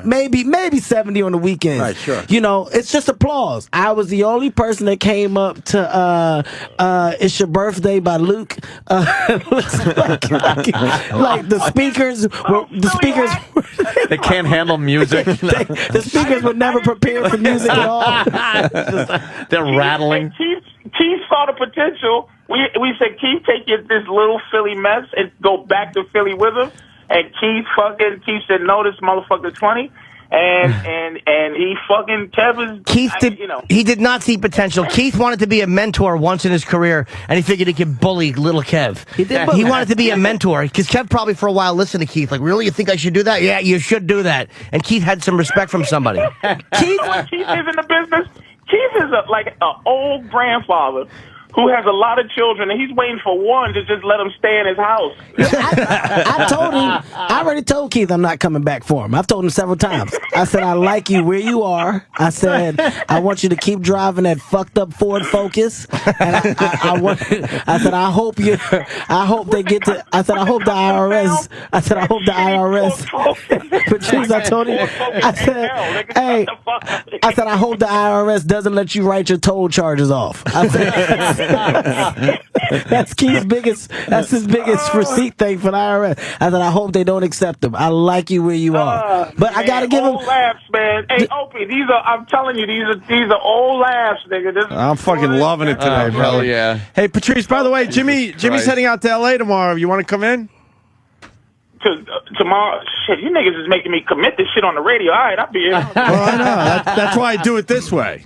maybe 70 on the weekends. Right, sure. It's just applause. I was the only person that came up to It's Your Birthday by Luke. Like the speakers they can't handle music. The speakers were never prepared for music at all. They're rattling. Keith saw the potential. We said, Keith, take this little Philly mess and go back to Philly with him. And Keith said, no, this motherfucker's funny. And he fucking he did not see potential. Keith wanted to be a mentor once in his career, and he figured he could bully little Kev. He wanted to be a mentor because Kev probably for a while listened to Keith like, really, you think I should do that? Yeah, you should do that. And Keith had some respect from somebody. Keith is in the business. Keith is like an old grandfather who has a lot of children, and he's waiting for one to just let him stay in his house. I told him, I already told Keith I'm not coming back for him. I've told him several times. I said, I like you where you are. I said, I want you to keep driving that fucked up Ford Focus. And I said, I hope the IRS. Patrice, I told him, I said, I hope the IRS doesn't let you write your toll charges off. I said, that's his biggest receipt thing for the IRS. I said, I hope they don't accept them. I like you where you are, but man, I gotta give him laughs, man. Hey, Opie, I'm telling you, these are old laughs, nigga. I'm fucking loving it today, brother. Yeah. Hey, Patrice. By the way, Jimmy's heading out to LA tomorrow. You want to come in? Tomorrow, shit, you niggas is making me commit this shit on the radio. All right, I'll be here. Well, I know. That's why I do it this way.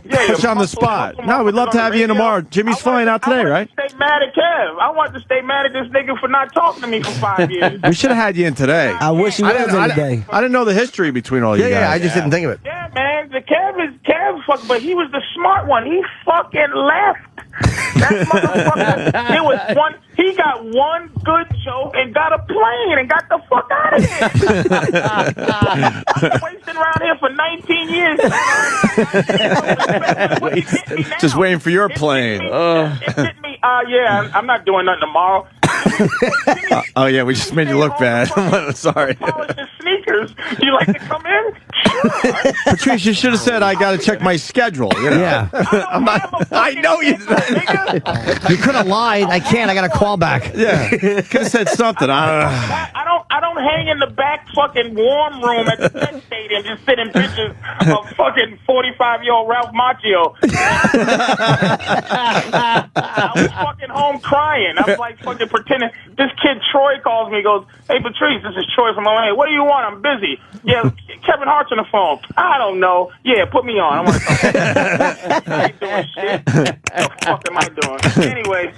Put you on the spot. No, we'd love to have you in tomorrow. Jimmy's flying out today, right? I want to stay mad at Kev. I want to stay mad at this nigga for not talking to me for 5 years. We should have had you in today. I wish you was in today. I didn't know the history between all you guys. Yeah, I just didn't think of it. Yeah, man. Kev fuck, but he was the smart one. He fucking left. That motherfucker. He got one good joke and got a plane and got the fuck out of here. Wasting around here for 19 years. Just waiting for your plane. It hit me. I'm not doing nothing tomorrow. Oh yeah, we just made you look bad. Sorry. Polish his sneakers. You like to come in? Patrice, you should have said, I got to check my schedule. You know? Yeah. I know you. You could have lied. I can't. I got a call back. Yeah. Could have said something. I don't hang in the back fucking warm room at the Met Stadium just sitting pictures of fucking 45-year-old Ralph Macchio. I was fucking home crying. I was like fucking pretending. This kid Troy calls me, goes, "Hey Patrice, this is Troy from OA. What do you want? I'm busy." "Yeah, Kevin Hart's on the phone." "I don't know." "Yeah, put me on. I want to talk." I ain't doing shit. What the fuck am I doing? Anyway.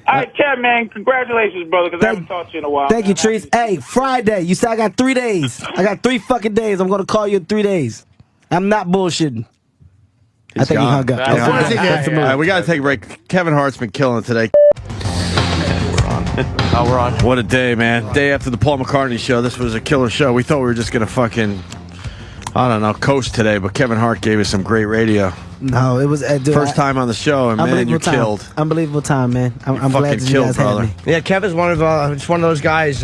All right, Kev, man, congratulations, brother, because I haven't talked to you in a while. Thank you, Trees. Hey, Friday. You said I got 3 days. I got 3 fucking days. I'm going to call you in 3 days. I'm not bullshitting. I think he hung up. All right, we got to take a break. Kevin Hart's been killing it today. We're on. What a day, man. Day after the Paul McCartney show. This was a killer show. We thought we were just going to fucking, I don't know, coast today, but Kevin Hart gave us some great radio. No, it was dude, first time on the show, and man, you killed. Unbelievable time, man. I'm glad that you guys had me. Yeah, Kevin's one of just one of those guys.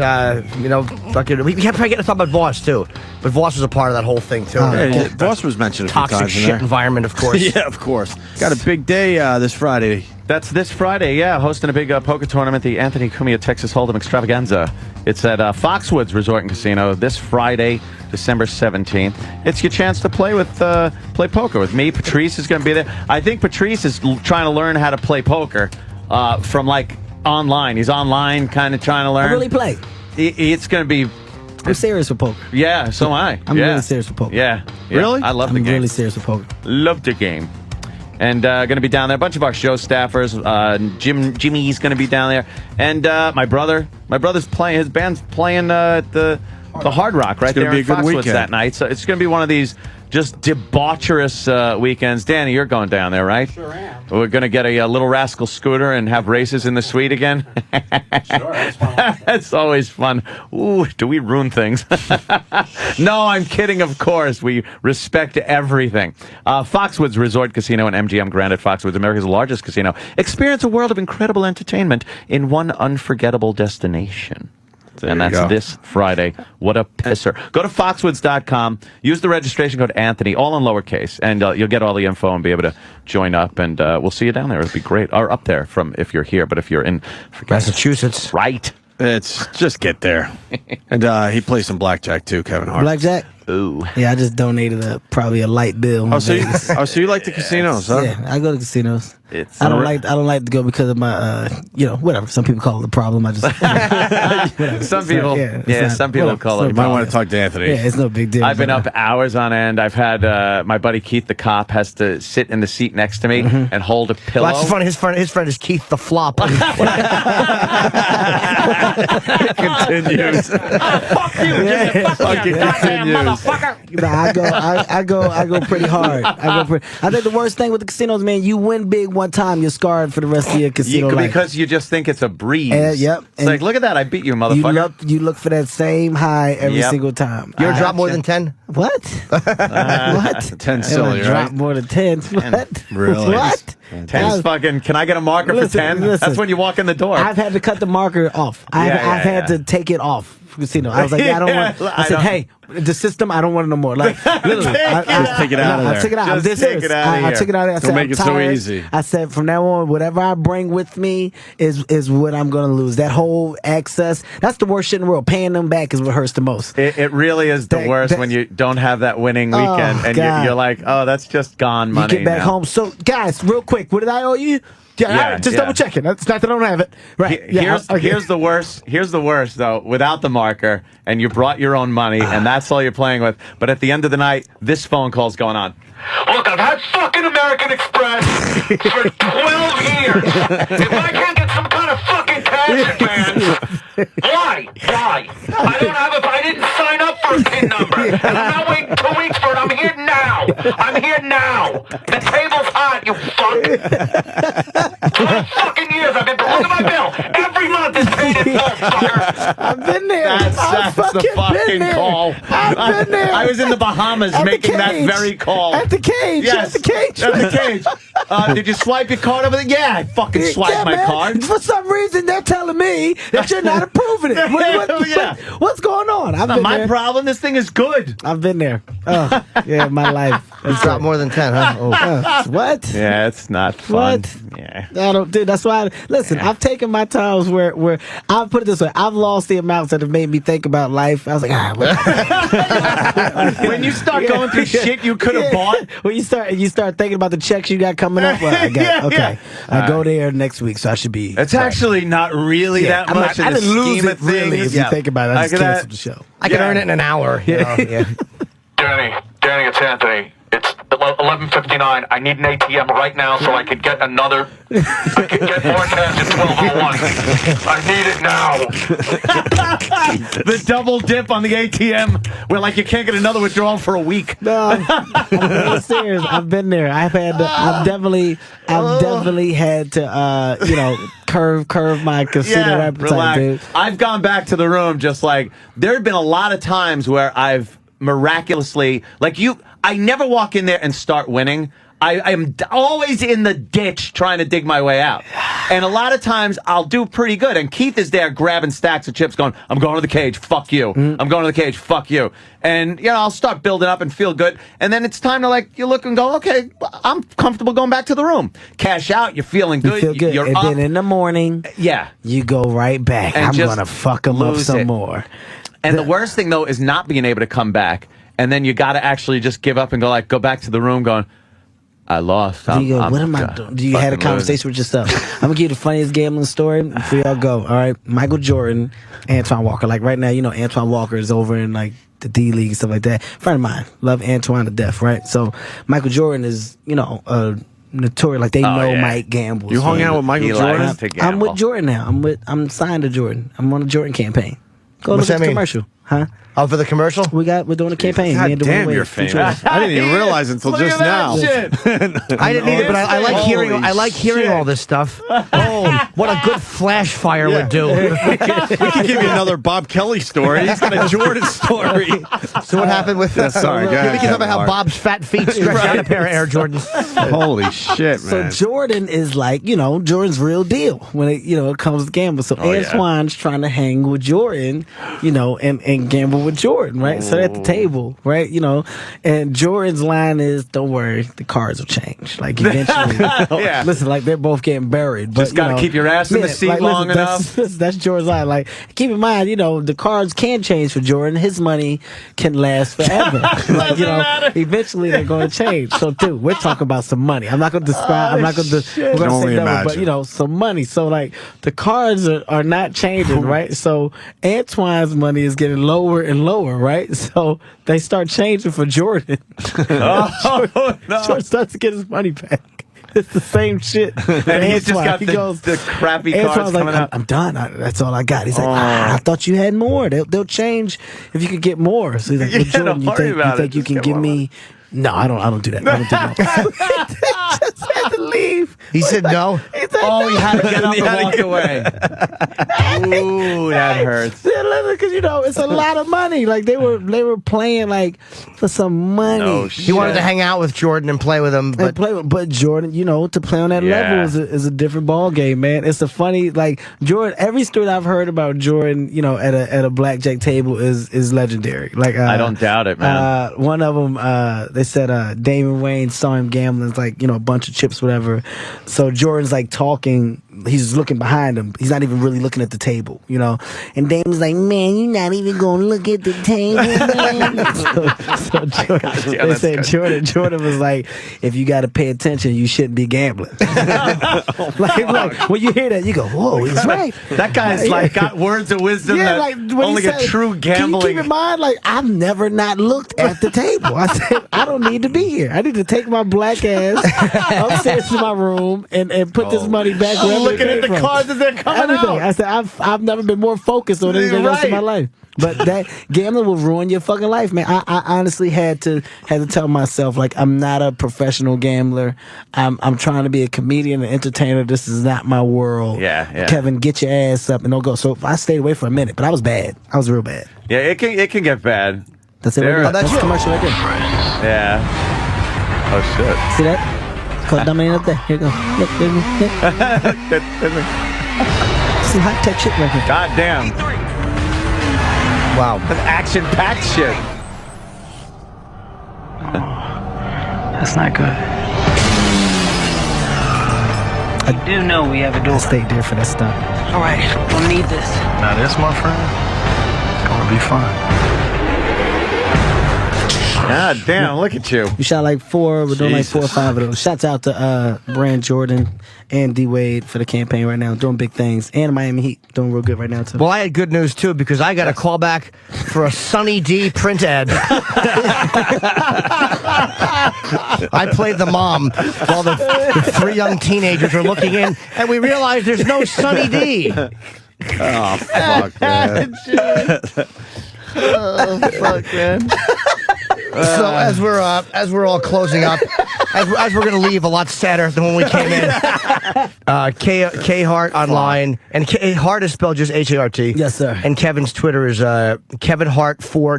You know, fucking. We kept getting to talk about Voss too, but Voss was a part of that whole thing too. Yeah, Voss was mentioned a few toxic times shit environment, of course. Yeah, of course. Got a big day this Friday. That's this Friday, yeah, hosting a big poker tournament, the Anthony Cumia Texas Hold'em Extravaganza. It's at Foxwoods Resort and Casino this Friday, December 17th. It's your chance to play with play poker with me. Patrice is going to be there. I think Patrice is trying to learn how to play poker from like online. He's online, kind of trying to learn. I really play. It's going to be. I'm serious with poker. Yeah, so am I. I'm really serious with poker. Yeah. Really? I love the game. I'm really serious with poker. Love the game. And going to be down there. A bunch of our show staffers. Jimmy's going to be down there. And my brother's playing. His band's playing at the Hard Rock right there in Foxwoods that night. So it's going to be one of these just debaucherous weekends. Danny, you're going down there, right? Sure am. We're going to get a little rascal scooter and have races in the suite again. Sure, that's fun. That's always fun. Ooh, do we ruin things? No, I'm kidding, of course. We respect everything. Foxwoods Resort Casino and MGM Grand at Foxwoods, America's largest casino. Experience a world of incredible entertainment in one unforgettable destination. And that's this Friday. What a pisser. Go to foxwoods.com. Use the registration code Anthony, all in lowercase, and you'll get all the info and be able to join up. And we'll see you down there. It'll be great. Or up there from if you're here. But if you're in Massachusetts. Right. It's just get there. And he plays some blackjack too, Kevin Hart. Blackjack? Ooh. Yeah, I just donated probably a light bill. Oh, so you like the casinos, huh? Yeah, I go to casinos. I don't like to go because of my whatever. Some people call it a problem. I just some people call it. You might want to talk to Anthony. Yeah, it's no big deal. I've been up hours on end. I've had my buddy Keith the cop has to sit in the seat next to me and hold a pillow. Well, that's funny. His friend is Keith the Flop. Continues. Fuck you, Jimmy. Fuck you, goddamn motherfucker. I go pretty hard. I think the worst thing with the casinos, man, you win big one time, you're scarred for the rest of your casino life. Because you just think it's a breeze. Yep. It's like, look at that, I beat you, motherfucker. You look for that same high every single time. You ever drop more than 10? What? What? 10 silly, right? Drop more than 10. What? Really? What? 10 is fucking, can I get a marker for 10? That's when you walk in the door. I've had to cut the marker off. I've had to take it off. Casino. I was like, I don't want. I said, hey, the system, I don't want it no more. Like, literally, just take it out of there. I took it out. Just take it out of here. I took it out of there. I said, Don't make it so tired. easy. I said, from now on, whatever I bring with me is what I'm going to lose. That whole access, that's the worst shit in the world. Paying them back is what hurts the most. It really is the worst when you don't have that winning weekend and you're like, oh, that's just gone money. You get back home. So, guys, real quick, what did I owe you? Just double checking. It's not that I don't have it. Right. Here's the worst. Here's the worst though. Without the marker, and you brought your own money, and that's all you're playing with. But at the end of the night, this phone call's going on. Look, I've had fucking American Express for 12 years. If I can't get some kind of fucking passion, man, why? I didn't sign up for a PIN number. And I'm not waiting 2 weeks for it. I'm here now. The table's hot, you fuck. 12 fucking years I've been, look at my bill. Every month is paid in full, fucker. I've been there. That's the fucking call. I've been there. I was in the Bahamas making that very call. At the cage. Yes. At the cage. At the cage. Did you swipe your card over there? Yeah, I fucking swiped my card. For some reason, they're telling me that you're not approving it. What's going on? Not my problem. This thing is good. I've been there. Oh, yeah, my life. It's dropped more than 10, huh? Oh. What? Yeah, it's not fun. What? Yeah. I don't, dude, that's why. Listen, I've taken my times where I'll put it this way. I've lost the amounts that have made me think about life. I was like, when you start going through shit you could have bought. When you start thinking about the checks you got coming up. Well, I go there next week, so I should be. It's actually not really that much. I didn't lose it really. Really, if you think about it. I just canceled the show. I can earn it in an hour. You know? Danny, it's Anthony. It's 11:59. I need an ATM right now so I could get another. I could get more cash at 12:01. I need it now. The double dip on the ATM, where like you can't get another withdrawal for a week. No, I'm really serious. I've been there. I've definitely had to, curve my casino appetite, relax. dude. I've gone back to the room just like there have been a lot of times where I've miraculously I never walk in there and start winning. I am always in the ditch trying to dig my way out. And a lot of times I'll do pretty good. And Keith is there grabbing stacks of chips going, I'm going to the cage, fuck you. I'm going to the cage, fuck you. And, I'll start building up and feel good. And then it's time to, you look and go, okay, I'm comfortable going back to the room. Cash out, you're feeling good. You feel good. You're and up. then in the morning, you go right back. And I'm going to fuck them up some more. And the worst thing, though, is not being able to come back. And then you got to actually just give up and go back to the room going, I lost. What am I doing? Do you had a conversation with yourself? I'm going to give you the funniest gambling story before y'all go. All right. Michael Jordan, Antoine Walker. Like right now, Antoine Walker is over in the D League and stuff like that. Friend of mine. Love Antoine to death, right? So Michael Jordan is, notorious. They know Mike gambles. You hung out with Michael Jordan? I'm with Jordan now. I'm signed to Jordan. I'm on a Jordan campaign. Go look at the commercial. Huh? Oh, for the commercial? We're doing a campaign. God damn, you're famous. I didn't even realize until just now. I didn't either, but I like hearing all this stuff. Oh, what a good flash fire would do. We could give you another Bob Kelly story. He's got a Jordan story. So what happened with sorry, go ahead, we can talk about how Bob's fat feet stretched out a pair of Air Jordans. Holy shit, man. So Jordan is Jordan's real deal when it comes to gambling. So Antoine's trying to hang with Jordan, and gamble with Jordan, right? So they're at the table, right? And Jordan's line is, "Don't worry, the cards will change. Eventually, listen, they're both getting buried, but just gotta keep your ass in the seat long enough." That's Jordan's line. Keep in mind, the cards can change for Jordan. His money can last forever. Eventually they're going to change. So, dude, we're talking about some money. I'm not going to describe. I'm not going to say number, but some money. So, the cards are not changing, right? So Antoine's money is getting lower and lower, right? So they start changing for Jordan. Jordan starts to get his money back. It's the same shit. And he's just got the crappy cards coming out. I'm done. That's all I got. He's like, I thought you had more. They'll change if you could get more. So he's like, well, Jordan, you think you can give me? No, I don't do that. I don't do that. He just had to leave. He said no. He had to get up and walk away. Ooh, that hurts. Because it's a lot of money. They were playing for some money. No he wanted to hang out with Jordan and play with him, but Jordan, to play on that level is a different ball game, man. It's a funny Jordan. Every story I've heard about Jordan, at a blackjack table is legendary. I don't doubt it, man. One of them, they said Damon Wayne saw him gambling, a bunch of chips, whatever. So Jordan's talking. He's looking behind him. He's not even really looking at the table, And Damon's like, man, you're not even going to look at the table, man. They said Jordan was like, if you got to pay attention, you shouldn't be gambling. When you hear that, you go, whoa, he's right. That guy's got words of wisdom that only a true gambling. Keep in mind, I've never not looked at the table. I said, I don't need to be here. I need to take my black ass upstairs to my room and put this money back wherever looking at the cards as they're coming out. I said, I've never been more focused on anything else in my life. But that gambling will ruin your fucking life, man. I honestly had to tell myself, I'm not a professional gambler. I'm trying to be a comedian, an entertainer. This is not my world. Yeah. Kevin, get your ass up and don't go. So I stayed away for a minute, but I was bad. I was real bad. Yeah, it can get bad. That's it. That's the commercial right there. Yeah. Oh shit. See that? Called Dominating Up There. Here you go. Look, some high tech shit right here. God damn. Wow. That's action-packed shit. That's not good. I do know we have a door. I stayed there for that stuff. All right, we'll need this. Now this, my friend, it's gonna be fun. God damn, look at you. We shot like 4. We're doing like 4 or Jesus. 5 of those. Shouts out to Brand Jordan and D Wade for the campaign right now, doing big things. And Miami Heat doing real good right now too. Well, I had good news too because I got a call back for a Sunny D print ad. I played the mom while the 3 young teenagers were looking in, and we realized there's no Sunny D. Oh, fuck, man. Oh, fuck, man. So as we're all closing up, as we're gonna leave a lot sadder than when we came in. K Hart online, and Hart is spelled just H-A-R-T. Yes, sir. And Kevin's Twitter is Kevin Hart 4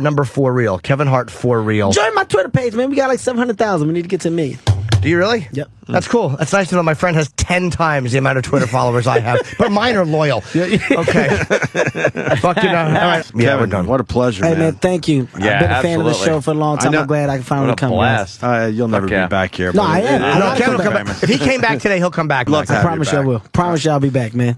real. Kevin Hart 4 real. Join my Twitter page, man. We got like 700,000. We need to get to 1 million. Do you really? Yep. That's cool. That's nice to know my friend has 10 times the amount of Twitter followers I have, but mine are loyal. Okay. Fucking all right. Yeah, Kevin, we're done. what a pleasure, Hey, man. man, thank you. Yeah, I've been a fan of the absolutely. show for a long time. I know. I'm glad I can finally What a come. blast. You'll never Fuck yeah. be back here. No, but I am. it- I No, gotta Kevin come will come back. If he came back today, he'll come back. Love to I have you promise you I back. will. Promise you I'll be back, man.